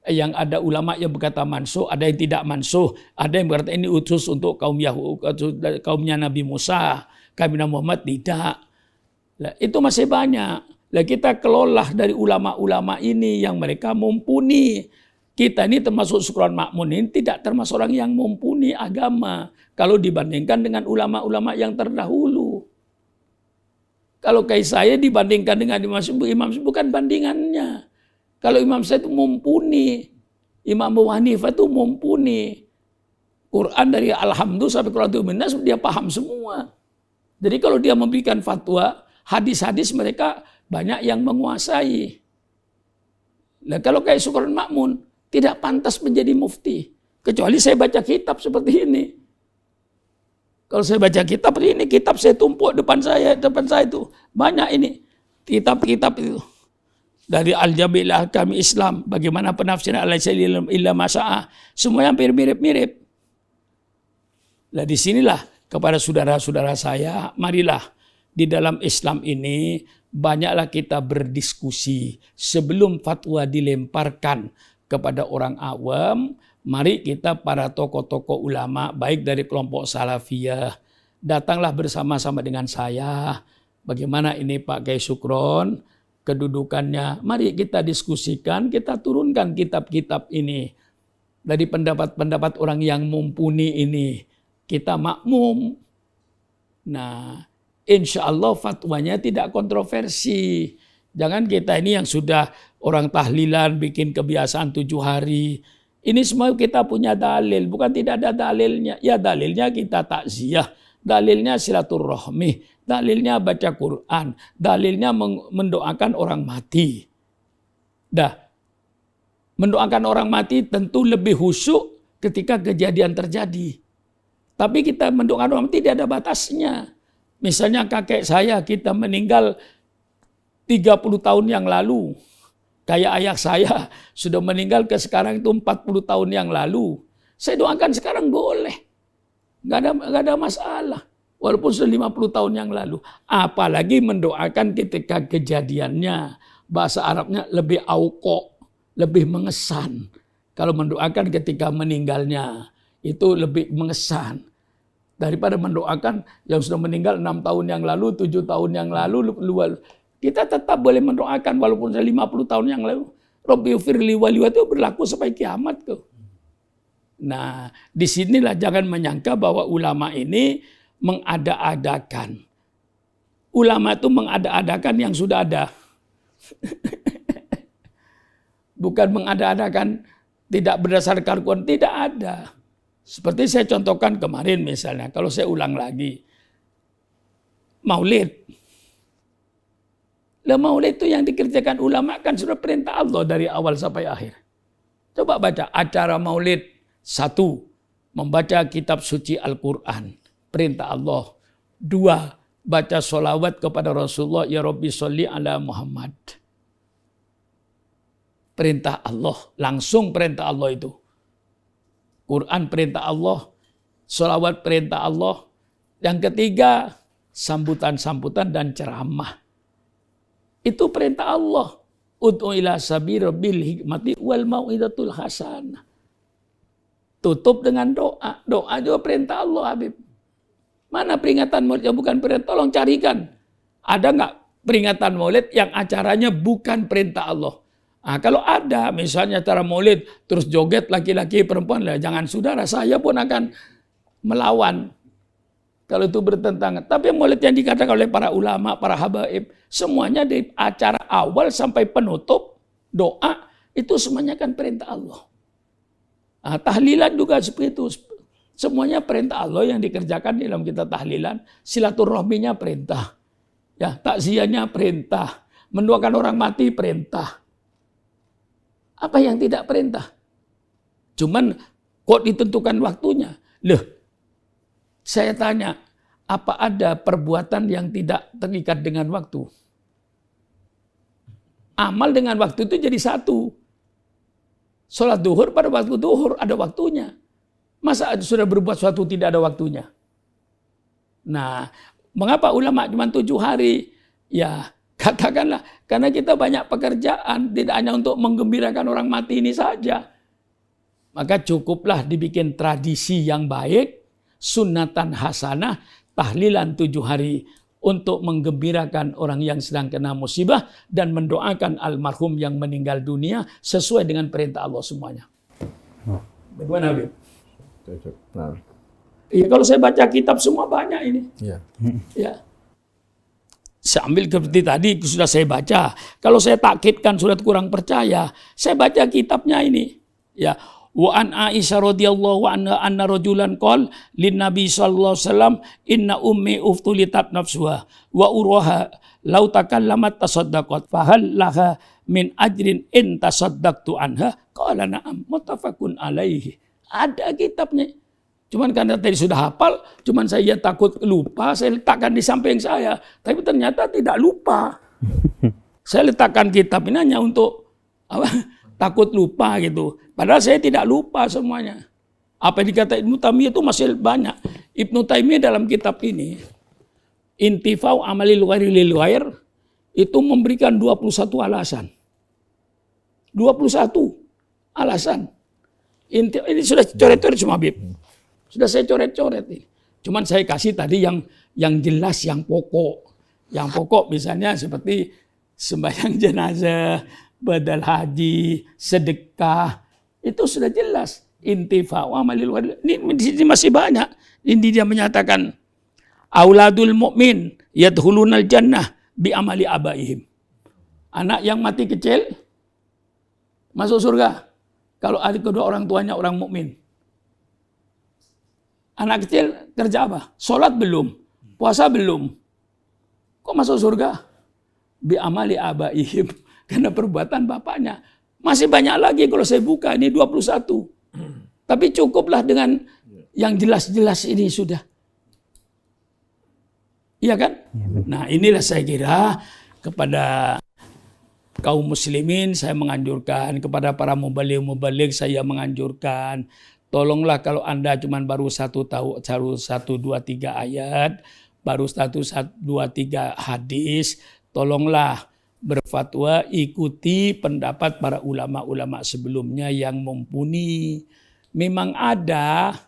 Yang ada ulama yang berkata mansuh, ada yang tidak mansuh. Ada yang berkata ini utus untuk kaumnya Nabi Musa. Kami Nabi Muhammad tidak. Nah, itu masih banyak. Nah, kita kelola dari ulama-ulama ini yang mereka mumpuni. Kita ini termasuk Syukron Makmun ini tidak termasuk orang yang mumpuni agama. Kalau dibandingkan dengan ulama-ulama yang terdahulu. Kalau kayak saya dibandingkan dengan Imam bukan bandingannya. Kalau Imam saya itu mumpuni. Imam Abu Hanifah itu mumpuni. Quran dari Alhamdulillah sampai Quran Minas dia paham semua. Jadi kalau dia memberikan fatwa, hadis-hadis mereka banyak yang menguasai. Nah kalau kayak Syukron Makmun, tidak pantas menjadi mufti. Kecuali saya baca kitab seperti ini. Kalau saya baca kitab ini, kitab saya tumpuk depan saya itu. Banyak ini, kitab-kitab itu. Dari Al-Jabilah kami Islam, bagaimana penafsiran al-Aisyah illa masya'ah. Semua hampir mirip-mirip. Nah disinilah kepada saudara-saudara saya, marilah di dalam Islam ini banyaklah kita berdiskusi sebelum fatwa dilemparkan kepada orang awam. Mari kita para tokoh-tokoh ulama baik dari kelompok Salafiyah datanglah bersama-sama dengan saya. Bagaimana ini Pak Kiai Sukron kedudukannya? Mari kita diskusikan, kita turunkan kitab-kitab ini dari pendapat-pendapat orang yang mumpuni ini. Kita makmum. Nah, insya Allah fatwanya tidak kontroversi. Jangan kita ini yang sudah orang tahlilan bikin kebiasaan 7 hari. Ini semua kita punya dalil, bukan tidak ada dalilnya. Ya dalilnya kita takziah, dalilnya silaturahmi, dalilnya baca Quran, dalilnya mendoakan orang mati. Dah, mendoakan orang mati tentu lebih khusyuk ketika kejadian terjadi. Tapi kita mendoakan orang mati tidak ada batasnya. Misalnya kakek saya kita meninggal 30 tahun yang lalu. Kayak ayah saya sudah meninggal ke sekarang itu 40 tahun yang lalu. Saya doakan sekarang boleh. Nggak ada masalah. Walaupun sudah 50 tahun yang lalu. Apalagi mendoakan ketika kejadiannya. Bahasa Arabnya lebih auko, lebih mengesan. Kalau mendoakan ketika meninggalnya, itu lebih mengesan. Daripada mendoakan yang sudah meninggal 6 tahun yang lalu, 7 tahun yang lalu, kita tetap boleh mendoakan walaupun sudah 50 tahun yang lalu. Rabbighfirli wali itu berlaku sampai kiamat tuh. Nah, disinilah jangan menyangka bahwa ulama ini mengada-adakan. Ulama itu mengada-adakan yang sudah ada. Bukan mengada-adakan tidak berdasarkan Quran, tidak ada. Seperti saya contohkan kemarin misalnya, kalau saya ulang lagi. Maulid. Maulid itu yang dikerjakan ulama kan sudah perintah Allah dari awal sampai akhir. Coba baca acara maulid. 1. Membaca kitab suci Al-Quran. Perintah Allah. 2. Baca sholawat kepada Rasulullah. Ya Rabbi sholli ala Muhammad. Perintah Allah. Langsung perintah Allah itu. Quran perintah Allah. Sholawat perintah Allah. Yang ketiga, sambutan-sambutan dan ceramah. Itu perintah Allah. Ud'u ila sabili bil hikmati wal mau'izatul hasanah. Tutup dengan doa. Doa juga perintah Allah, Habib. Mana peringatan maulid yang bukan perintah? Tolong carikan. Ada nggak peringatan maulid yang acaranya bukan perintah Allah? Nah, kalau ada, misalnya acara maulid, terus joget laki-laki perempuan, lah jangan saudara, saya pun akan melawan. Kalau itu bertentangan. Tapi maulid yang dikatakan oleh para ulama, para habaib, semuanya dari acara awal sampai penutup, doa, itu semuanya kan perintah Allah. Nah, tahlilan juga seperti itu. Semuanya perintah Allah yang dikerjakan di dalam kita tahlilan. Silaturahminya perintah. Ya, takziahnya perintah. Mendoakan orang mati perintah. Apa yang tidak perintah? Cuman kok ditentukan waktunya? Loh, saya tanya, apa ada perbuatan yang tidak terikat dengan waktu? Amal dengan waktu itu jadi satu. Sholat duhur pada waktu duhur ada waktunya. Masa sudah berbuat sesuatu tidak ada waktunya? Nah, mengapa ulama cuma 7 hari? Ya, katakanlah karena kita banyak pekerjaan, tidak hanya untuk menggembirakan orang mati ini saja. Maka cukuplah dibikin tradisi yang baik, sunnatan hasanah, tahlilan 7 hari untuk menggembirakan orang yang sedang kena musibah dan mendoakan almarhum yang meninggal dunia sesuai dengan perintah Allah semuanya. Bagaimana, Habib? Nah. Ya, kalau saya baca kitab semua banyak ini. Ya. Ya. Saya ambil seperti tadi sudah saya baca. Kalau saya takkitkan sudah kurang percaya, saya baca kitabnya ini. Ya. Wa an Aisyah radhiyallahu anha anna rajulan qala lin nabi sallallahu alaihi wasallam inna ummi uftulitat nafsuha wa uraha law takallamat tasaddaqat fa hal laha min ajrin in tasaddaqtu anha qala na'am muttafaqun alaihi. Ada kitabnya. Cuman karena tadi sudah hafal, cuman saya takut lupa, saya letakkan di samping saya. Tapi ternyata tidak lupa. Saya letakkan kitab ini hanya untuk takut lupa gitu. Padahal saya tidak lupa semuanya. Apa yang dikata Ibnu Taimiyah itu masih banyak. Ibnu Taimiyah dalam kitab ini intifau amalil ghairi lil ghair itu memberikan 21 alasan. 21 alasan. Ini sudah coret-coret semua, Habib. Sudah saya coret-coret ini. Cuman saya kasih tadi yang jelas, yang pokok. Yang pokok misalnya seperti sembahyang jenazah, badal haji, sedekah. Itu sudah jelas. Intifa'u amalil ghairi. Ini masih banyak. Ini dia menyatakan auladul mu'min yadkhulunal jannah bi amali abaihim. Anak yang mati kecil masuk surga kalau ada kedua orang tuanya orang mukmin. Anak kecil kerja apa? Sholat belum, puasa belum. Kok masuk surga? Bi amali abaihim. Karena perbuatan bapaknya. Masih banyak lagi kalau saya buka, ini 21. Tapi cukuplah dengan yang jelas-jelas ini sudah. Iya kan? Nah inilah saya kira kepada kaum muslimin saya menganjurkan, kepada para mubaligh saya menganjurkan, tolonglah kalau Anda cuma baru 1, 2, 3 ayat, baru 1, 2, 3 hadis, tolonglah berfatwa ikuti pendapat para ulama-ulama sebelumnya yang mumpuni. Memang ada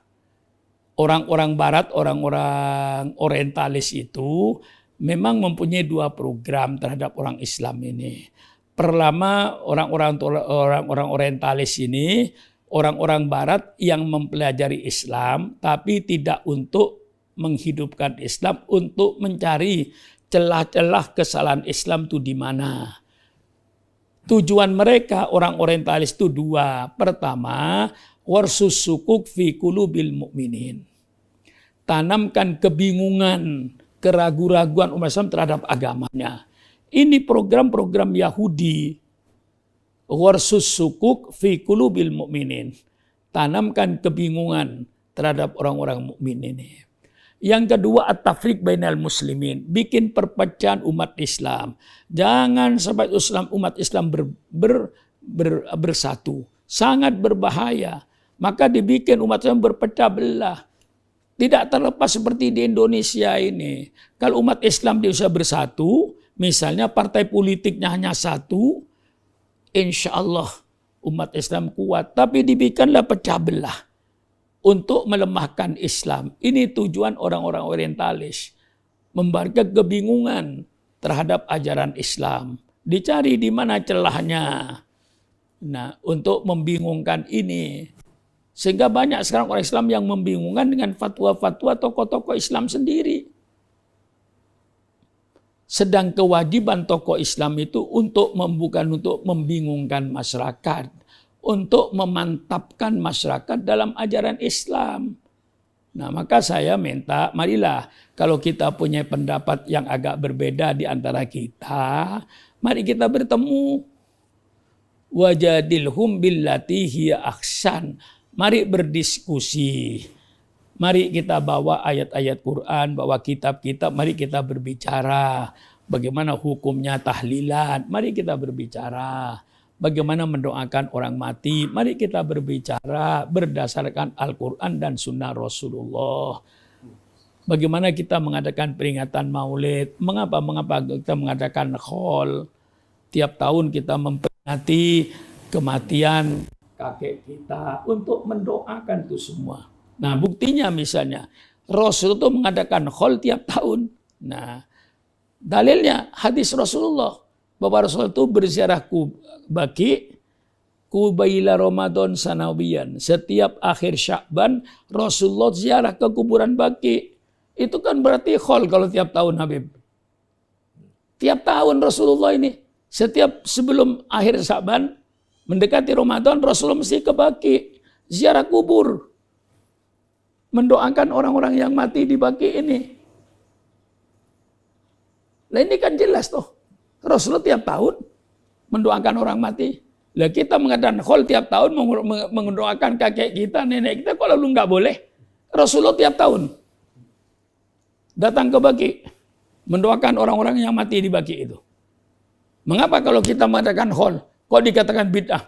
orang-orang barat, orang-orang orientalis itu memang mempunyai 2 program terhadap orang Islam ini. Pertama, orang-orang orientalis ini, orang-orang barat yang mempelajari Islam tapi tidak untuk menghidupkan Islam, untuk mencari celah-celah kesalahan Islam itu di mana. Tujuan mereka orang orientalis itu 2. Pertama, warsus sukuk fi qulubil mu'minin. Tanamkan kebingungan, keraguan-raguan umat Islam terhadap agamanya. Ini program-program Yahudi. Warsus sukuk fi qulubil mu'minin. Tanamkan kebingungan terhadap orang-orang mukmin ini. Yang kedua, at-tafriq bainal muslimin. Bikin perpecahan umat Islam. Jangan sampai umat Islam bersatu. Sangat berbahaya. Maka dibikin umat Islam berpecah belah. Tidak terlepas seperti di Indonesia ini. Kalau umat Islam bisa bersatu, misalnya partai politiknya hanya 1, insya Allah umat Islam kuat. Tapi dibikinlah pecah belah untuk melemahkan Islam. Ini tujuan orang-orang orientalis. Membarkan kebingungan terhadap ajaran Islam. Dicari di mana celahnya. Nah, untuk membingungkan ini. Sehingga banyak sekarang orang Islam yang membingungkan dengan fatwa-fatwa tokoh-tokoh Islam sendiri. Sedang kewajiban tokoh Islam itu untuk membingungkan masyarakat. Untuk memantapkan masyarakat dalam ajaran Islam. Nah, maka saya minta, marilah kalau kita punya pendapat yang agak berbeda di antara kita, mari kita bertemu. Wajadilhum billati hiya ahsan. Mari berdiskusi. Mari kita bawa ayat-ayat Quran, bawa kitab-kitab, mari kita berbicara. Bagaimana hukumnya tahlilan, mari kita berbicara. Bagaimana mendoakan orang mati, mari kita berbicara berdasarkan Al-Quran dan Sunnah Rasulullah. Bagaimana kita mengadakan peringatan maulid, mengapa kita mengadakan khol. Tiap tahun kita memperingati kematian kakek kita untuk mendoakan itu semua. Nah, buktinya misalnya Rasul itu mengadakan khol tiap tahun. Nah, dalilnya hadis Rasulullah bahwa Rasul itu berziarah Baqi kubaila Ramadan sanawiyan. Setiap akhir Sya'ban Rasulullah ziarah ke kuburan Baqi. Itu kan berarti khol kalau tiap tahun, Habib. Tiap tahun Rasulullah ini setiap sebelum akhir Sya'ban mendekati Ramadan, Rasulullah mesti ke Baqi, ziarah kubur. Mendoakan orang-orang yang mati di Baqi ini. Nah ini kan jelas toh. Rasulullah tiap tahun mendoakan orang mati. Lah kita mengadakan khol tiap tahun mendoakan kakek kita, nenek kita, kok lalu nggak boleh? Rasulullah tiap tahun datang ke Baqi, mendoakan orang-orang yang mati di Baqi itu. Mengapa kalau kita mengadakan khol kok dikatakan bid'ah?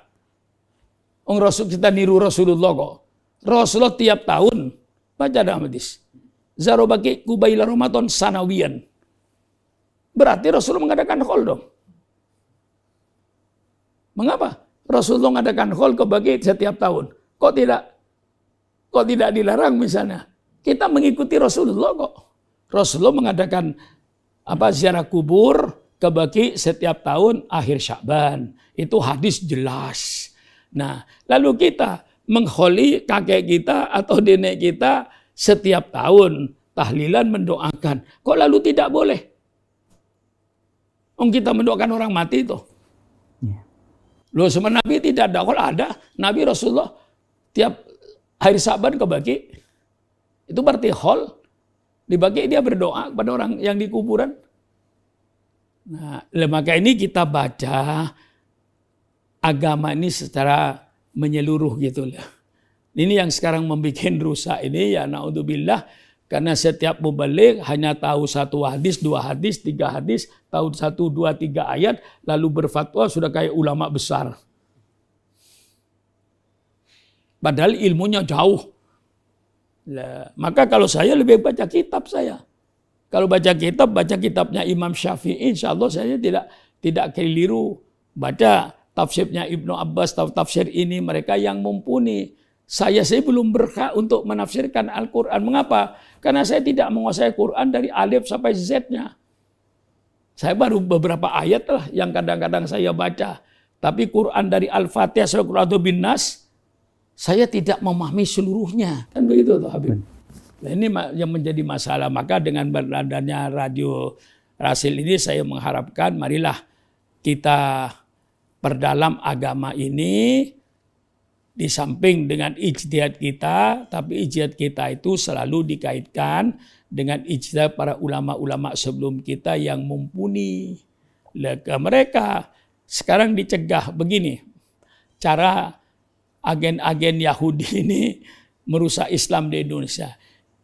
Rasul kita niru Rasulullah kok. Rasulullah tiap tahun baca dalam hadis. Zaro Baqi kubaila Ramadan sanawiyan. Berarti Rasulullah mengadakan haul dong. Mengapa? Rasulullah mengadakan haul kebagi setiap tahun. Kok tidak dilarang misalnya? Kita mengikuti Rasulullah kok. Rasulullah mengadakan ziarah kubur kebagi setiap tahun akhir Sya'ban. Itu hadis jelas. Nah, lalu kita mengholi kakek kita atau nenek kita setiap tahun tahlilan mendoakan. Kok lalu tidak boleh? Kita mendoakan orang mati itu. Loh, sama Nabi tidak ada. Kalau ada, Nabi Rasulullah tiap hari Sa'ban kebagi. Itu berarti hol. Dibagi dia berdoa kepada orang yang di kuburan. Nah, maka ini kita baca agama ini secara menyeluruh gitu lah. Ini yang sekarang membuat rusak ini ya naudzubillah. Karena setiap mubalik hanya tahu 1 hadis, 2 hadis, 3 hadis, tahu 1, 2, 3 ayat, lalu berfatwa sudah kayak ulama besar. Padahal ilmunya jauh. Maka kalau saya lebih baca kitab saya. Kalau baca kitabnya Imam Syafi'i, insya Allah saya tidak keliru. Baca tafsirnya Ibnu Abbas, tafsir ini mereka yang mumpuni. Saya belum berhak untuk menafsirkan Al-Quran. Mengapa? Karena saya tidak menguasai Quran dari alif sampai Z-nya. Saya baru beberapa ayat lah yang kadang-kadang saya baca. Tapi Quran dari Al-Fatihah sampai Qul bin Nas, saya tidak memahami seluruhnya. Kan begitu tuh Habib. Nah, ini yang menjadi masalah. Maka dengan beradanya Radio Rasil ini saya mengharapkan marilah kita perdalam agama ini. Di samping dengan ijtihad kita, tapi ijtihad kita itu selalu dikaitkan dengan ijtihad para ulama-ulama sebelum kita yang mumpuni. Mereka sekarang dicegah begini, cara agen-agen Yahudi ini merusak Islam di Indonesia.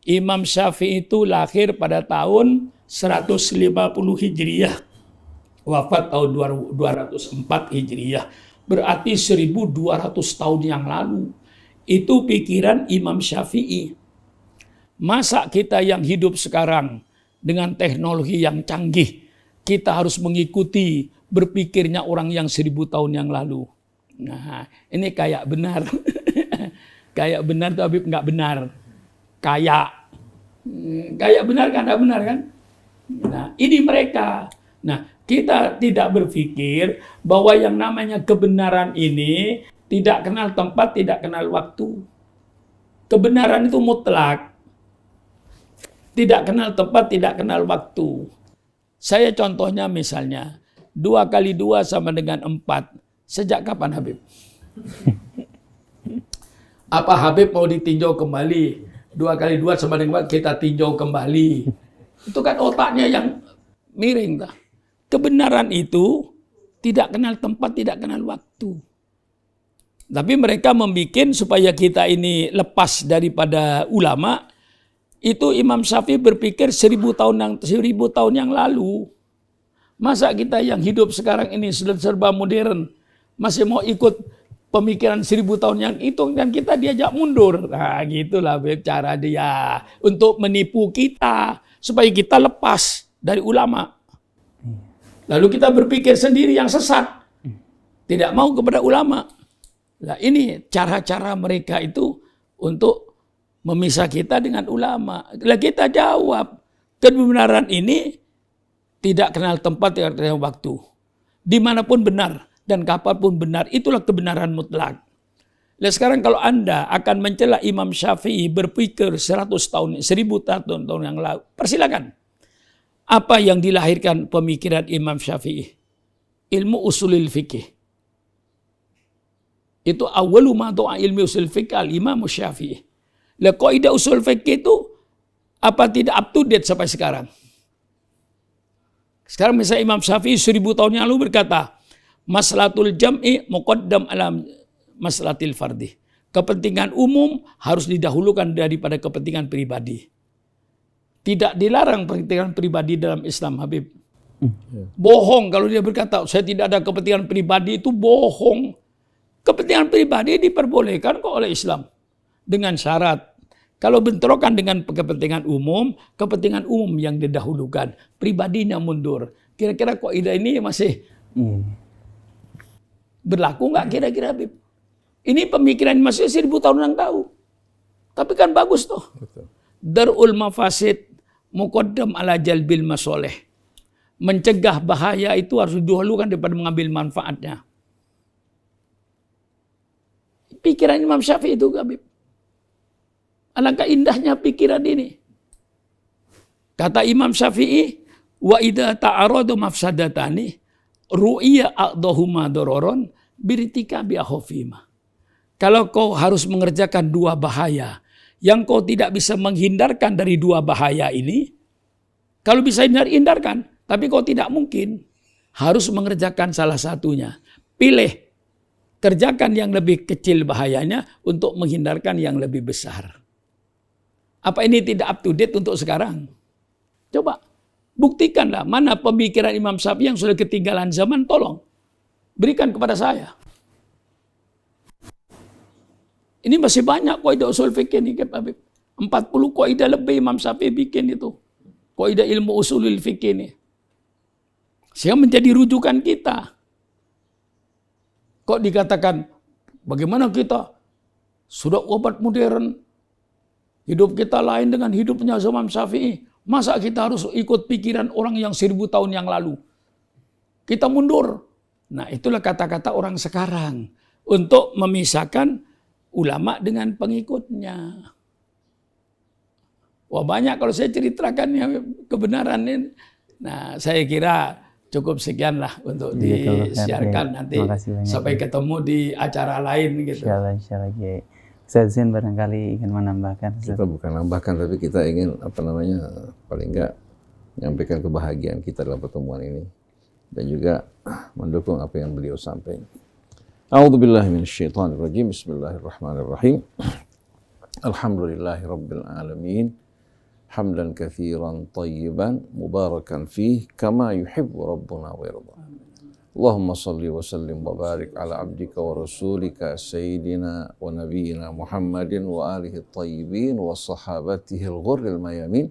Imam Syafi'i itu lahir pada tahun 150 Hijriah, wafat tahun 204 Hijriah. Berarti 1200 tahun yang lalu. Itu pikiran Imam Syafi'i. Masa kita yang hidup sekarang dengan teknologi yang canggih, kita harus mengikuti berpikirnya orang yang 1000 tahun yang lalu. Nah, ini kayak benar. Kayak benar tapi nggak benar. Kayak benar kan, nggak benar kan? Nah, ini mereka. Nah, kita tidak berpikir bahwa yang namanya kebenaran ini tidak kenal tempat, tidak kenal waktu. Kebenaran itu mutlak. Tidak kenal tempat, tidak kenal waktu. Saya contohnya misalnya, 2 kali 2 sama dengan 4. Sejak kapan Habib? Apa Habib mau ditinjau kembali? 2 kali 2 sama dengan 4, kita tinjau kembali. Itu kan otaknya yang miring. Kebenaran itu tidak kenal tempat, tidak kenal waktu. Tapi mereka membuat supaya kita ini lepas daripada ulama. Itu Imam Syafi'i berpikir 1000 tahun yang lalu. Masa kita yang hidup sekarang ini sudah serba modern, masih mau ikut pemikiran 1000 tahun yang itu, dan kita diajak mundur. Nah, gitulah cara dia untuk menipu kita supaya kita lepas dari ulama. Lalu kita berpikir sendiri yang sesat. Tidak mau kepada ulama. Nah, ini cara-cara mereka itu untuk memisah kita dengan ulama. Lah kita jawab, kebenaran ini tidak kenal tempat, tidak kenal waktu. Dimanapun benar dan kapanpun benar, itulah kebenaran mutlak. Nah, sekarang kalau Anda akan mencela Imam Syafi'i berpikir 100 tahun, 1000 tahun yang lalu, persilakan. Apa yang dilahirkan pemikiran Imam Syafi'i? Ilmu usulil fikih. Itu awwalu ma doa ilmu usul fikih al-Imam Syafi'i. Lah kaidah usul fikih itu apa tidak up to date sampai sekarang? Sekarang misalnya Imam Syafi'i 1000 tahun yang lalu berkata, maslahatul jam'i muqaddam ala maslahatil fardi. Kepentingan umum harus didahulukan daripada kepentingan pribadi. Tidak dilarang kepentingan pribadi dalam Islam, Habib. Bohong kalau dia berkata, saya tidak ada kepentingan pribadi, itu bohong. Kepentingan pribadi diperbolehkan kok oleh Islam. Dengan syarat, Kalau bentrokan dengan kepentingan umum yang didahulukan, pribadinya mundur. Kira-kira kaidah ini masih berlaku nggak kira-kira, Habib? Ini pemikiran masih 1000 tahun yang tahu. Tapi kan bagus tuh. Darul mafasid muqaddam ala jalbil masoleh. Mencegah bahaya itu harus didahulukan daripada mengambil manfaatnya. Pikiran Imam Syafi'i itu, Habib. Alangkah indahnya pikiran ini. Kata Imam Syafi'i, wa idza ta'aradu mafsadatani ru'iya aqdahuma dororon biritika bi'ahofima. Kalau kau harus mengerjakan dua bahaya, yang kau tidak bisa menghindarkan dari dua bahaya ini, kalau bisa hindarkan, tapi kau tidak mungkin, harus mengerjakan salah satunya. Pilih, kerjakan yang lebih kecil bahayanya untuk menghindarkan yang lebih besar. Apa ini tidak up to date untuk sekarang? Coba, buktikanlah mana pemikiran Imam Syafi'i yang sudah ketinggalan zaman, tolong berikan kepada saya. Ini masih banyak kaidah usul fikih nih, Habib. 40 kaidah lebih Imam Syafi'i bikin itu. Kaidah ilmu usulul fikih ini. Sehingga menjadi rujukan kita. Kok dikatakan, bagaimana kita sudah obat modern, hidup kita lain dengan hidupnya Imam Syafi'i. Masa kita harus ikut pikiran orang yang 1000 tahun yang lalu? Kita mundur. Nah, itulah kata-kata orang sekarang untuk memisahkan ulama dengan pengikutnya. Wah, banyak kalau saya ceritakan ya kebenaran ini. Nah, saya kira cukup sekian lah untuk disiarkan nanti. Sampai ketemu di acara lain gitu. Insyaallah Kiai. Ustaz Zain barangkali ingin menambahkan. Kita bukan nambahkan, tapi kita ingin paling enggak menyampaikan kebahagiaan kita dalam pertemuan ini dan juga mendukung apa yang beliau sampaikan. A'udzubillahi minasyaitonirrajim. Bismillahirrahmanirrahim. Alhamdulillahirabbil alamin. Hamdan katsiran thayyiban mubarakan fih kama yuhibbu rabbuna wa yarda. Allahumma salli wa sallim wa barik ala abdika wa rasulika sayyidina wa nabiyyina Muhammadin wa alihi at-tayyibin wa sahabatihi al-ghurril mayamin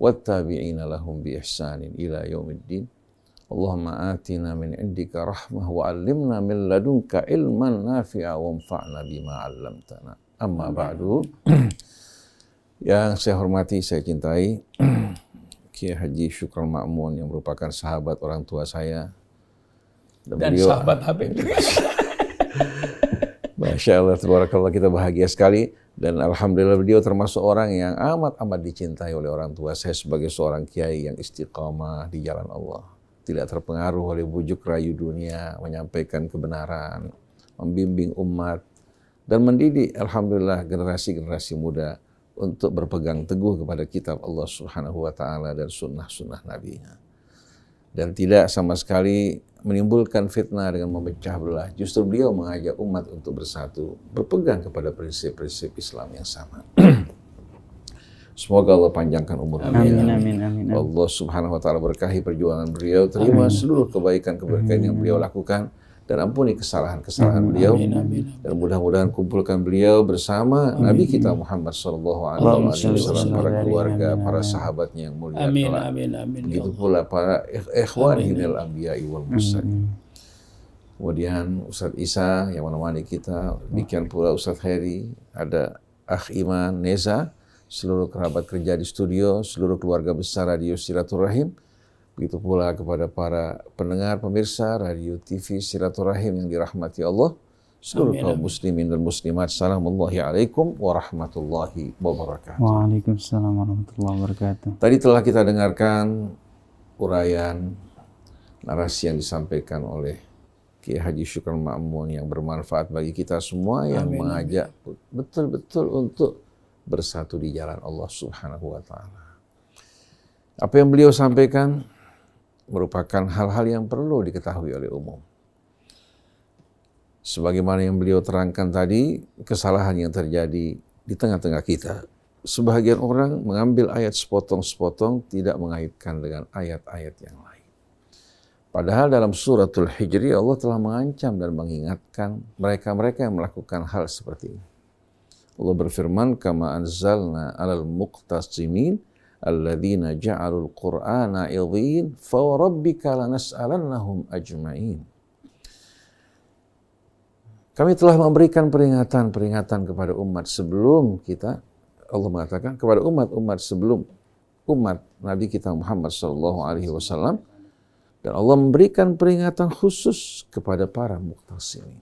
wat tabi'ina lahum bi ihsanin ila yaumiddin. Allahumma atina min indika rahmah wa 'allimna min ladunka ilman nafi'a wa anfa'na bima 'allamtana. Amma ba'du. Yang saya hormati, saya cintai Kiai Haji Syukron Ma'mun yang merupakan sahabat orang tua saya dan beliau, sahabat Habib juga. Masya Allah, tabarakallah, kita bahagia sekali dan alhamdulillah beliau termasuk orang yang amat dicintai oleh orang tua saya sebagai seorang kiai yang istiqamah di jalan Allah, tidak terpengaruh oleh bujuk rayu dunia, menyampaikan kebenaran, membimbing umat dan mendidik alhamdulillah generasi-generasi muda untuk berpegang teguh kepada kitab Allah Subhanahu wa taala dan sunnah-sunnah Nabi-Nya. Dan tidak sama sekali menimbulkan fitnah dengan memecah belah. Justru beliau mengajak umat untuk bersatu, berpegang kepada prinsip-prinsip Islam yang sama. Semoga Allah panjangkan umur beliau. Amin. Allah Subhanahu wa taala berkahi perjuangan beliau, terima seluruh kebaikan-kebaikan yang beliau lakukan dan ampuni kesalahan-kesalahan beliau. Dan mudah-mudahan kumpulkan beliau bersama Nabi kita Muhammad sallallahu alaihi wasallam, para keluarga, para sahabatnya yang mulia. Amin. Begitu pula para ikhwanil anbiya'i wal mursalin. Kemudian Ustaz Isa yang menemani kita, demikian pula Ustaz Heri, ada Akh Iman, Neza, seluruh kerabat kerja di studio, seluruh keluarga besar Radio Silaturahim. Begitu pula kepada para pendengar, pemirsa Radio TV Silaturahim yang dirahmati Allah, seluruh kaum muslimin dan muslimat. Assalamualaikum warahmatullahi wabarakatuh. Waalaikumsalam warahmatullahi wabarakatuh. Tadi telah kita dengarkan uraian narasi yang disampaikan oleh Kiai Haji Syukron Ma'mun yang bermanfaat bagi kita semua, yang mengajak betul-betul untuk bersatu di jalan Allah Subhanahu wa taala. Apa yang beliau sampaikan merupakan hal-hal yang perlu diketahui oleh umum. Sebagaimana yang beliau terangkan tadi, kesalahan yang terjadi di tengah-tengah kita. Sebagian orang mengambil ayat sepotong-sepotong, tidak mengaitkan dengan ayat-ayat yang lain. Padahal dalam suratul Hijri Allah telah mengancam dan mengingatkan mereka-mereka yang melakukan hal seperti ini. Allah berfirman, kama anzalna 'alal muqtasimin alladzina ja'alul qur'ana 'idhin fa rabbika lanas'alannahum ajma'in. Kami telah memberikan peringatan kepada umat sebelum kita. Allah mengatakan kepada umat-umat sebelum umat Nabi kita Muhammad SAW, dan Allah memberikan peringatan khusus kepada para muqtasimin.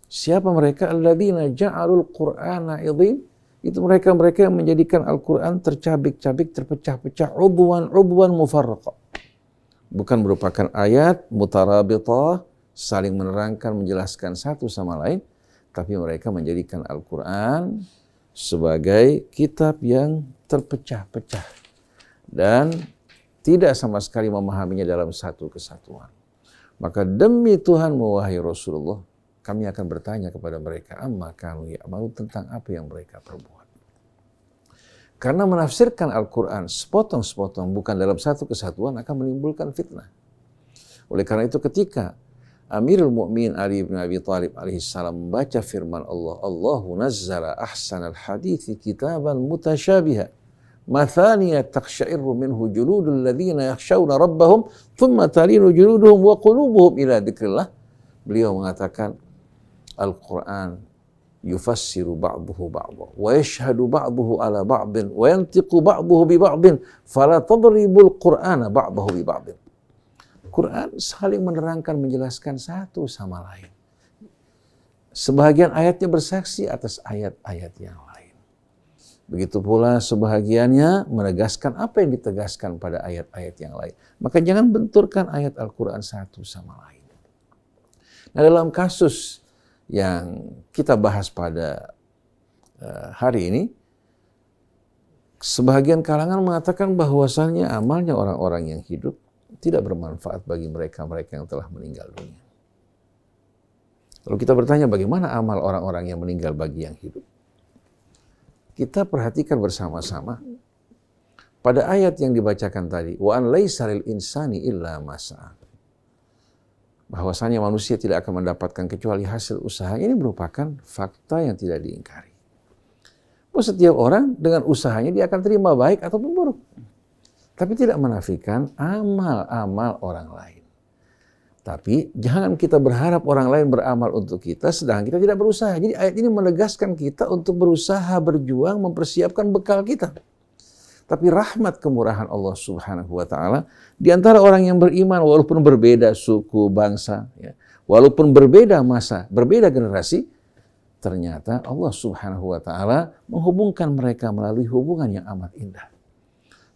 Siapa mereka? Alladzina ja'alul qur'ana 'idhin. Itu mereka yang menjadikan Al-Quran tercabik-cabik, terpecah-pecah, ubuan mufarraqah. Bukan merupakan ayat mutarabitah, saling menerangkan, menjelaskan satu sama lain, tapi mereka menjadikan Al-Quran sebagai kitab yang terpecah-pecah dan tidak sama sekali memahaminya dalam satu kesatuan. Maka demi Tuhan, wahai Rasulullah, kami akan bertanya kepada mereka, amma kanu ya'malu, tentang apa yang mereka perbuat. Karena menafsirkan Al-Quran sepotong-sepotong, bukan dalam satu kesatuan, akan menimbulkan fitnah. Oleh karena itu ketika Amirul Mukminin Ali bin Abi Thalib alaihissalam membaca firman Allah, Allahu nazzala ahsanal hadithi kitaban mutasyabiha, mathaniya taqsha'iru minhu juludul ladzina yakhshawna rabbahum, thumma talinu juluduhum wa qulubuhum ila dzikrillah. Beliau mengatakan, Al-Quran yufassiru ba'duhu ba'da wa yashhadu ba'duhu ala ba'din wa yantiqu ba'duhu bi ba'din fala tadribul Qur'ana ba'dahu bi ba'din. Quran saling menerangkan, menjelaskan satu sama lain. Sebahagian ayatnya bersaksi atas ayat-ayat yang lain. Begitu pula sebahagiannya menegaskan apa yang ditegaskan pada ayat-ayat yang lain. Maka jangan benturkan ayat Al-Quran satu sama lain. Nah, dalam kasus yang kita bahas pada hari ini, sebahagian kalangan mengatakan bahwasannya amalnya orang-orang yang hidup tidak bermanfaat bagi mereka-mereka yang telah meninggal dunia. Lalu kita bertanya, bagaimana amal orang-orang yang meninggal bagi yang hidup? Kita perhatikan bersama-sama pada ayat yang dibacakan tadi, wa an laisa lil insani illa ma sa'a. Bahwasanya manusia tidak akan mendapatkan kecuali hasil usaha. Ini merupakan fakta yang tidak diingkari. Bahwa setiap orang dengan usahanya dia akan terima baik ataupun buruk. Tapi tidak menafikan amal-amal orang lain. Tapi jangan kita berharap orang lain beramal untuk kita sedangkan kita tidak berusaha. Jadi ayat ini menegaskan kita untuk berusaha, berjuang, mempersiapkan bekal kita. Tapi rahmat kemurahan Allah Subhanahu wa Ta'ala di antara orang yang beriman, walaupun berbeda suku, bangsa, ya, walaupun berbeda masa, berbeda generasi, ternyata Allah Subhanahu wa Ta'ala menghubungkan mereka melalui hubungan yang amat indah.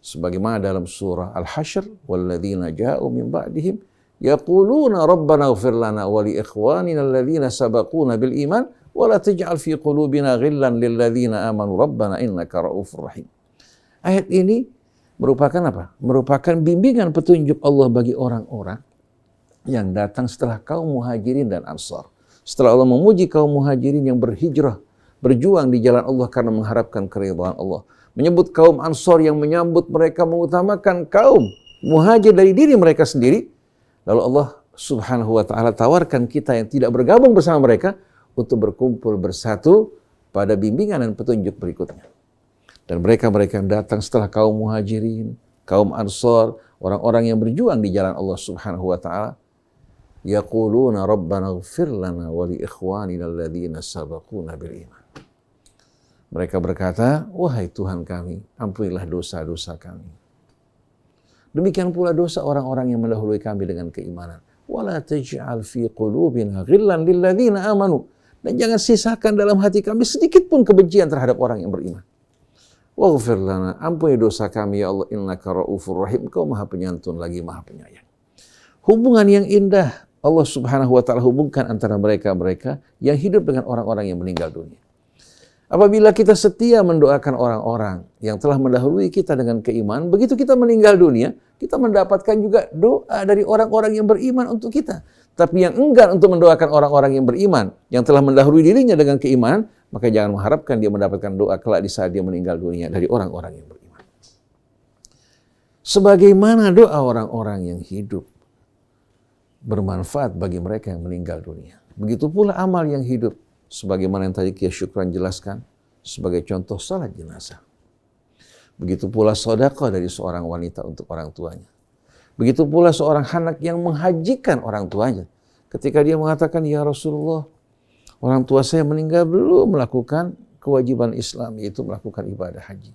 Sebagaimana dalam surah Al-Hasyr, walladzina ja'u min ba'dihim yaquluna rabbana ighfir lana wa li ikhwanina alladzina sabaquna bil iman wa la taj'al fi qulubina ghillan lil ladzina amanu rabbana innaka ra'ufur rahim. Ayat ini merupakan apa? Merupakan bimbingan petunjuk Allah bagi orang-orang yang datang setelah kaum Muhajirin dan Ansar. Setelah Allah memuji kaum Muhajirin yang berhijrah, berjuang di jalan Allah karena mengharapkan keridhaan Allah. Menyebut kaum Ansar yang menyambut mereka, mengutamakan kaum Muhajir dari diri mereka sendiri. Lalu Allah Subhanahu wa Ta'ala tawarkan kita yang tidak bergabung bersama mereka untuk berkumpul bersatu pada bimbingan dan petunjuk berikutnya. Dan mereka-mereka yang datang setelah kaum Muhajirin, kaum Ansar, orang-orang yang berjuang di jalan Allah Subhanahu wa Ta'ala, yaquluna rabbana ighfir lana wa li ikhwanina alladzina sabaquna bil iman. Mereka berkata, wahai Tuhan kami, ampunilah dosa-dosa kami. Demikian pula dosa orang-orang yang mendahului kami dengan keimanan. Wala taj'al fi qulubina ghillan lil ladzina amanu. Dan jangan sisakan dalam hati kami sedikit pun kebencian terhadap orang yang beriman. Waghfir lana, ampuni dosa kami ya Allah, innaka ra'ufur rahim, Kau Maha Penyantun lagi Maha Penyayang. Hubungan yang indah Allah Subhanahu wa Ta'ala hubungkan antara mereka-mereka yang hidup dengan orang-orang yang meninggal dunia. Apabila kita setia mendoakan orang-orang yang telah mendahului kita dengan keimanan, begitu kita meninggal dunia, kita mendapatkan juga doa dari orang-orang yang beriman untuk kita. Tapi yang enggan untuk mendoakan orang-orang yang beriman, yang telah mendahului dirinya dengan keimanan, maka jangan mengharapkan dia mendapatkan doa kelak di saat dia meninggal dunia dari orang-orang yang beriman. Sebagaimana doa orang-orang yang hidup bermanfaat bagi mereka yang meninggal dunia, begitu pula amal yang hidup Sebagaimana yang tadi Kiai Syukran jelaskan, sebagai contoh salat jenazah. Begitu pula sedekah dari seorang wanita untuk orang tuanya. Begitu pula seorang anak yang menghajikan orang tuanya. Ketika dia mengatakan, ya Rasulullah, orang tua saya meninggal belum melakukan kewajiban Islam, yaitu melakukan ibadah haji.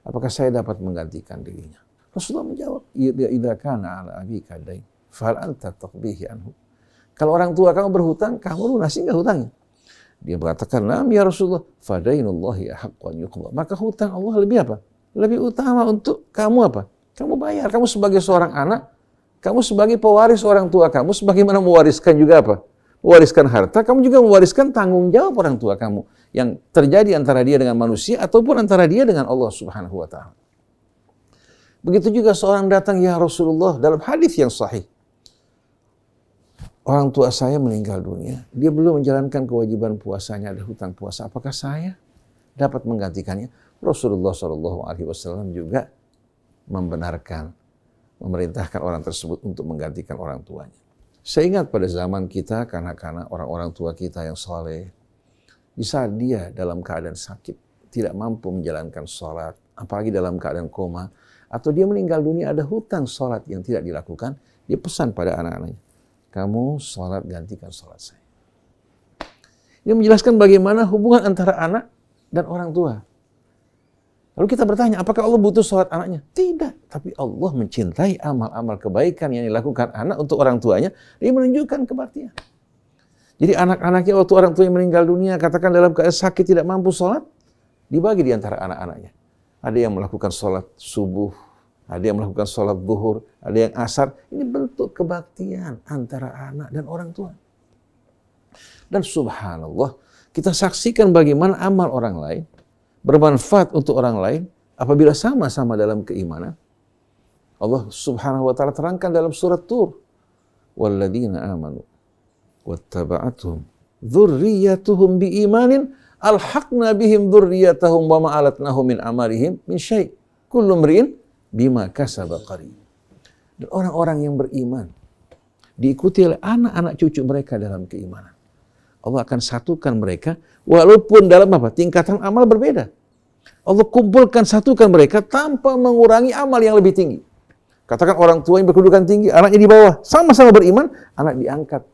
Apakah saya dapat menggantikan dirinya? Rasulullah menjawab, idza kana ala abika dain, fal anta taqbihi anhu. Kalau orang tua kamu berhutang, kamu lunasi enggak hutangnya? Dia berkatakan, "Na'am ya Rasulullah, fadainullahi ahaqqu an yuqda." Maka hutang Allah lebih apa? Lebih utama untuk kamu apa? Kamu bayar. Kamu sebagai seorang anak, kamu sebagai pewaris orang tua kamu, sebagaimana mewariskan juga apa? Mewariskan harta, kamu juga mewariskan tanggung jawab orang tua kamu yang terjadi antara dia dengan manusia ataupun antara dia dengan Allah Subhanahu wa taala. Begitu juga seorang datang, ya Rasulullah, dalam hadis yang sahih. Orang tua saya meninggal dunia, dia belum menjalankan kewajiban puasanya, ada hutang puasa. Apakah saya dapat menggantikannya? Rasulullah SAW juga membenarkan, memerintahkan orang tersebut untuk menggantikan orang tuanya. Saya ingat pada zaman kita, kanak-kanak, orang-orang tua kita yang saleh, di saat dia dalam keadaan sakit, tidak mampu menjalankan sholat, apalagi dalam keadaan koma, atau dia meninggal dunia ada hutang sholat yang tidak dilakukan, dia pesan pada anak-anaknya, kamu sholat gantikan sholat saya. Ini menjelaskan bagaimana hubungan antara anak dan orang tua. Lalu kita bertanya, apakah Allah butuh sholat anaknya? Tidak, tapi Allah mencintai amal-amal kebaikan yang dilakukan anak untuk orang tuanya. Dia menunjukkan kebaktian. Jadi anak-anaknya waktu orang tuanya meninggal dunia, katakan dalam keadaan sakit tidak mampu sholat, dibagi di antara anak-anaknya. Ada yang melakukan sholat subuh, ada yang melakukan sholat zuhur, ada yang asar. Ini bentuk kebaktian antara anak dan orang tua. Dan subhanallah, kita saksikan bagaimana amal orang lain bermanfaat untuk orang lain apabila sama-sama dalam keimanan. Allah Subhanahu wa taala terangkan dalam surat Tur, walladzina amanu wattaba'atuhum dzurriyyatuhum biimanin alhaqna bihim dzurriyyatahum wa ma alatnahum min amalihim min syai' kullu imri'in bima kasaba qarin. Dan orang-orang yang beriman diikuti oleh anak-anak cucu mereka dalam keimanan. Allah akan satukan mereka walaupun dalam apa? Tingkatan amal berbeda. Allah kumpulkan, satukan mereka tanpa mengurangi amal yang lebih tinggi. Katakan orang tua yang berkedudukan tinggi, anaknya di bawah, sama-sama beriman, anak diangkat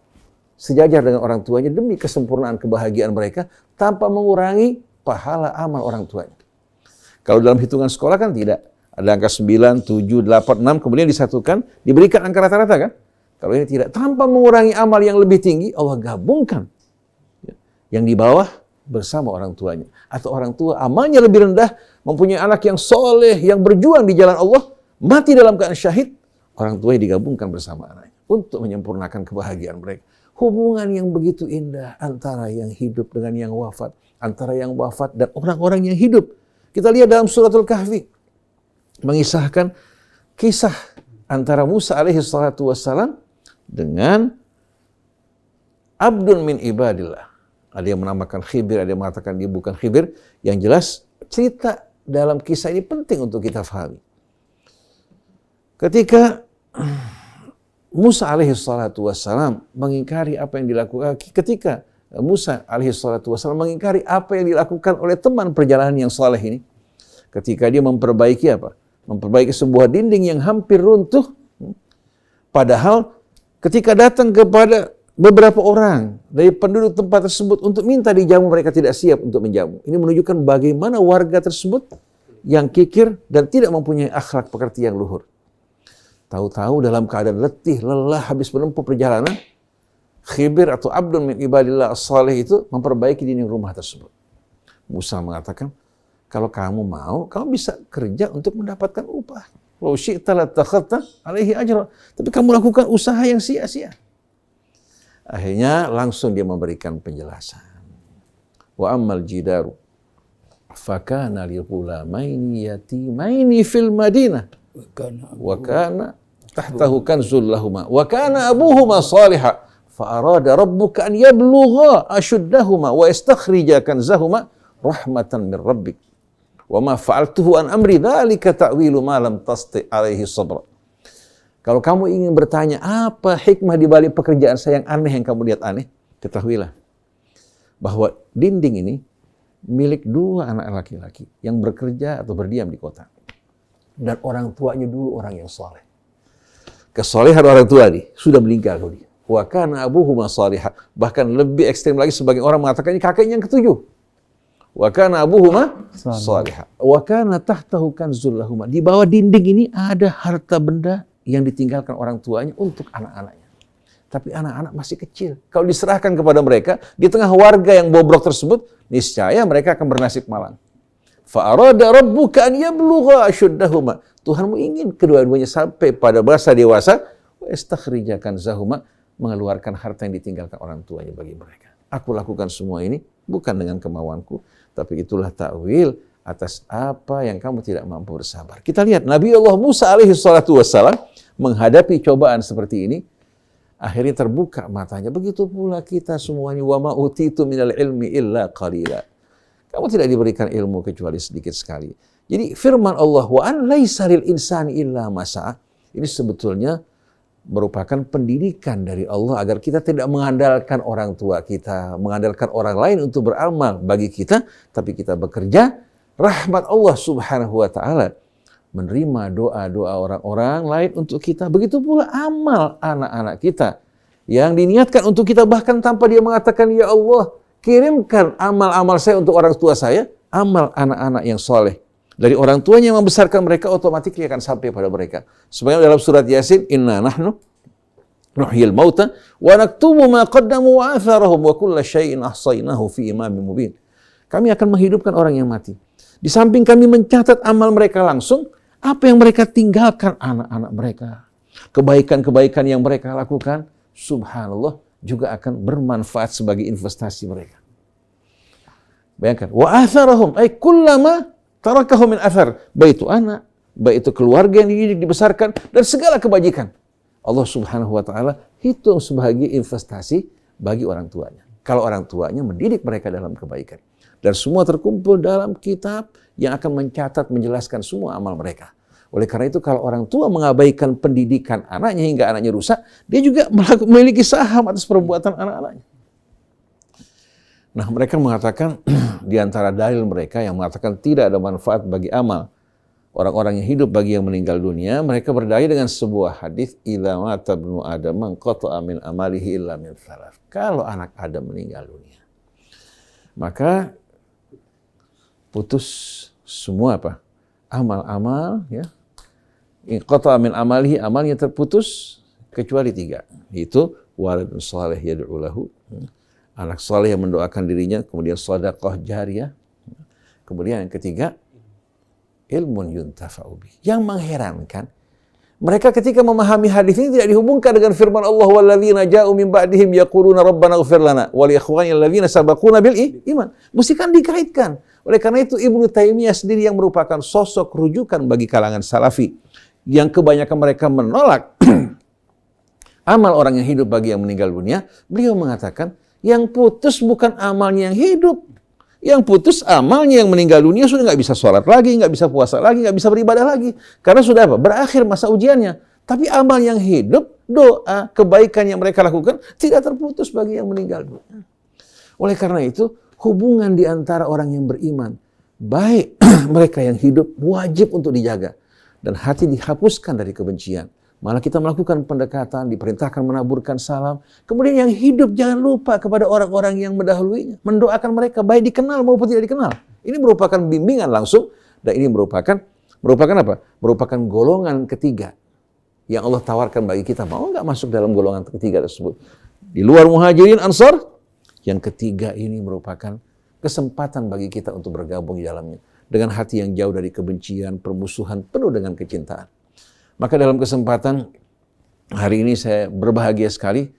sejajar dengan orang tuanya demi kesempurnaan kebahagiaan mereka tanpa mengurangi pahala amal orang tuanya. Kalau dalam hitungan sekolah kan tidak. Ada angka 9, 7, 8, 6, kemudian disatukan, diberikan angka rata-rata kan? Kalau ini tidak, tanpa mengurangi amal yang lebih tinggi, Allah gabungkan yang di bawah bersama orang tuanya. Atau orang tua amalnya lebih rendah, mempunyai anak yang soleh, yang berjuang di jalan Allah, mati dalam keadaan syahid, orang tuanya digabungkan bersama anaknya untuk menyempurnakan kebahagiaan mereka. Hubungan yang begitu indah antara yang hidup dengan yang wafat, antara yang wafat dan orang-orang yang hidup. Kita lihat dalam suratul Kahfi, mengisahkan kisah antara Musa alaihi salatu wassalam dengan abdun min ibadillah. Ada yang menamakan Khidir, ada yang mengatakan dia bukan Khidir. Yang jelas, cerita dalam kisah ini penting untuk kita fahami. Ketika Musa alaihi salatu wassalam mengingkari apa yang dilakukan, ketika Musa alaihi salatu wassalam mengingkari apa yang dilakukan oleh teman perjalanan yang saleh ini, ketika dia memperbaiki apa? Memperbaiki sebuah dinding yang hampir runtuh, padahal ketika datang kepada beberapa orang dari penduduk tempat tersebut untuk minta dijamu, mereka tidak siap untuk menjamu. Ini menunjukkan bagaimana warga tersebut yang kikir dan tidak mempunyai akhlak pekerti yang luhur. Tahu-tahu dalam keadaan letih, lelah, habis menempuh perjalanan, Khidir atau abdun min ibadillah as-salih itu memperbaiki dinding rumah tersebut. Musa mengatakan, kalau kamu mau, kamu bisa kerja untuk mendapatkan upah. Law syi'ta latakhadta alaihi ajra. Tapi kamu lakukan usaha yang sia-sia. Akhirnya langsung dia memberikan penjelasan. Wa ammal jidaru fakana li ghulamaini yatimaini fil Madinah wa kana tahtahu kanzul lahumā wa kana abūhumā ṣāliḥan fa arāda rabbuka an yablughā ashuddahumā wa yastakhrija kanzahumā rahmatan min rabbik wa ma fa'altuhu an amri dzalika ta'wilu ma lam tasti' 'alaihi sabra. Kalau kamu ingin bertanya apa hikmah di balik pekerjaan saya yang aneh yang kamu lihat aneh, ketahuilah bahwa dinding ini milik 2 anak laki-laki yang bekerja atau berdiam di kota. Dan orang tuanya dulu orang yang saleh. Kesolehan orang tua nih sudah meninggal dia. Wa kana abuhuma salihah. Bahkan lebih ekstrem lagi sebagian orang mengatakan ini kakeknya yang ke-7. Wa kana abuhuma salihah. Wa kana tahtahu kanzul lahuma. Di bawah dinding ini ada harta benda yang ditinggalkan orang tuanya untuk anak-anaknya. Tapi anak-anak masih kecil. Kalau diserahkan kepada mereka, di tengah warga yang bobrok tersebut, niscaya mereka akan bernasib malang. Fa'arada rabbuka an yablugha ashuddahuma. Tuhanmu ingin kedua-duanya sampai pada masa dewasa, wa istakhrija kanzahuma, mengeluarkan harta yang ditinggalkan orang tuanya bagi mereka. Aku lakukan semua ini bukan dengan kemauanku, tapi itulah ta'wil atas apa yang kamu tidak mampu bersabar. Kita lihat Nabi Allah Musa alaihi salatu wassalam menghadapi cobaan seperti ini, akhirnya terbuka matanya. Begitu pula kita semuanya. Wa ma utitu minal ilmi illa qalila. Kamu tidak diberikan ilmu kecuali sedikit sekali. Jadi firman Allah, wa an laisa lil insani illa ma sa'a. Ini sebetulnya merupakan pendidikan dari Allah agar kita tidak mengandalkan orang tua kita, mengandalkan orang lain untuk beramal bagi kita, tapi kita bekerja. Rahmat Allah Subhanahu wa taala menerima doa-doa orang-orang lain untuk kita. Begitu pula amal anak-anak kita yang diniatkan untuk kita, bahkan tanpa dia mengatakan, ya Allah, kirimkan amal-amal saya untuk orang tua saya, amal anak-anak yang soleh dari orang tuanya yang membesarkan mereka, otomatis akan sampai pada mereka. Sebenarnya dalam surat Yasin, inna nahnu nuhyil mauta wa naktubu ma qaddamu wa atharahum wa kulla syai'in ahsaynahu fi imamin mubin. Kami akan menghidupkan orang yang mati. Di samping kami mencatat amal mereka langsung, apa yang mereka tinggalkan anak-anak mereka, kebaikan-kebaikan yang mereka lakukan, subhanallah, juga akan bermanfaat sebagai investasi mereka. Bayangkan, wa atharahum ay kullama tarakahu min athar, baik itu anak, baik itu keluarga yang dididik, dibesarkan, dan segala kebajikan, Allah Subhanahu wa taala hitung sebagai investasi bagi orang tuanya. Kalau orang tuanya mendidik mereka dalam kebaikan. Dan semua terkumpul dalam kitab yang akan mencatat, menjelaskan semua amal mereka. Oleh karena itu, kalau orang tua mengabaikan pendidikan anaknya hingga anaknya rusak, dia juga memiliki saham atas perbuatan anak-anaknya. Nah, mereka mengatakan, di antara dalil mereka yang mengatakan tidak ada manfaat bagi amal orang-orang yang hidup bagi yang meninggal dunia, mereka berdalil dengan sebuah hadis, idza mata ibnu adam qata'a min amalihi illa min thalath. Kalau anak Adam meninggal dunia, maka putus semua apa? Amal-amal, ya. Qata'a min amalihi, amalnya terputus kecuali 3. Itu waladun salih yad'u lahu, anak saleh yang mendoakan dirinya, kemudian shadaqah jariyah. Kemudian yang ketiga, ilmun yuntafa'u bih. Yang mengherankan, mereka ketika memahami hadis ini tidak dihubungkan dengan firman Allah, walladzina ja'u min ba'dihim yaquluna rabbana ighfir lana wa li ikhwanina alladzina sabaquna bil iman. Mesti kan dikaitkan. Oleh karena itu Ibnu Taimiyah sendiri yang merupakan sosok rujukan bagi kalangan salafi, yang kebanyakan mereka menolak amal orang yang hidup bagi yang meninggal dunia, beliau mengatakan, yang putus bukan amalnya yang hidup, yang putus amalnya yang meninggal dunia sudah nggak bisa sholat lagi, nggak bisa puasa lagi, nggak bisa beribadah lagi, karena sudah apa? Berakhir masa ujiannya. Tapi amal yang hidup, doa, kebaikan yang mereka lakukan tidak terputus bagi yang meninggal dunia. Oleh karena itu, hubungan di antara orang yang beriman, baik mereka yang hidup, wajib untuk dijaga. Dan hati dihapuskan dari kebencian. Malah kita melakukan pendekatan, diperintahkan menaburkan salam. Kemudian yang hidup jangan lupa kepada orang-orang yang mendahuluinya. Mendoakan mereka, baik dikenal maupun tidak dikenal. Ini merupakan bimbingan langsung. Dan ini merupakan apa? Merupakan golongan ketiga yang Allah tawarkan bagi kita. Mau nggak masuk dalam golongan ketiga tersebut? Di luar muhajirin ansar, yang ketiga ini merupakan kesempatan bagi kita untuk bergabung di dalamnya. Dengan hati yang jauh dari kebencian, permusuhan, penuh dengan kecintaan. Maka dalam kesempatan hari ini saya berbahagia sekali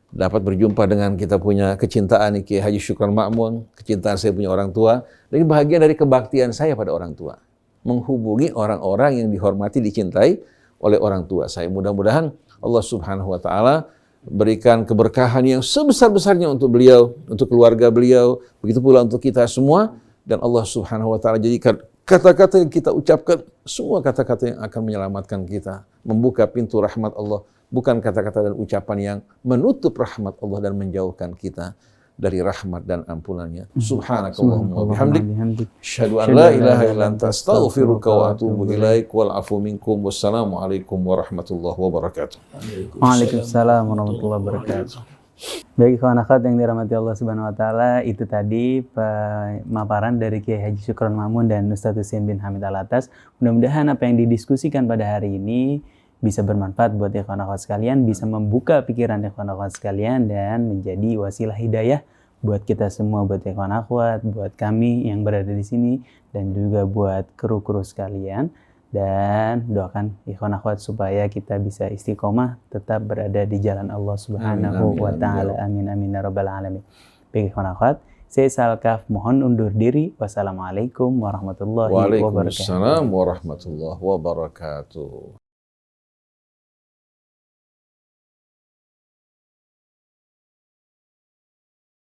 dapat berjumpa dengan kita punya kecintaan Kiai Haji Syukran Ma'mun, kecintaan saya punya orang tua, dan ini bahagian dari kebaktian saya pada orang tua. Menghubungi orang-orang yang dihormati, dicintai oleh orang tua saya. Mudah-mudahan Allah Subhanahu wa taala berikan keberkahan yang sebesar-besarnya untuk beliau, untuk keluarga beliau, begitu pula untuk kita semua, dan Allah Subhanahu wa taala jadikan kata-kata yang kita ucapkan semua kata-kata yang akan menyelamatkan kita, membuka pintu rahmat Allah, bukan kata-kata dan ucapan yang menutup rahmat Allah dan menjauhkan kita dari rahmat dan ampunannya. Subhanakallahumma wa bihamdik, bihamdik. asyhadu an la ilaha illa anta astaghfiruka wa atubu ilaik, wal afu minkum, wassalamualaikum warahmatullahi wabarakatuh. Waalaikumsalam warahmatullahi wabarakatuh. Baik kawan akhwat yang dirahmati Allah Subhanahu wa taala, itu tadi pemaparan dari Kiai Haji Syukron Ma'mun dan Ustaz Husain bin Hamid Alatas. Mudah-mudahan apa yang didiskusikan pada hari ini bisa bermanfaat buat ikhwan akhwat sekalian, bisa membuka pikiran ikhwan akhwat sekalian dan menjadi wasilah hidayah buat kita semua, buat ikhwan akhwat, buat kami yang berada di sini dan juga buat kru-kru sekalian. Dan doakan ikhwan akhwat supaya kita bisa istiqomah tetap berada di jalan Allah Subhanahu wa taala. Amin amin ya rabbal alamin. Baik ikhwan akhwat, saya Salkaf mohon undur diri. Wassalamualaikum warahmatullahi wabarakatuh. Waalaikumsalam warahmatullahi wabarakatuh.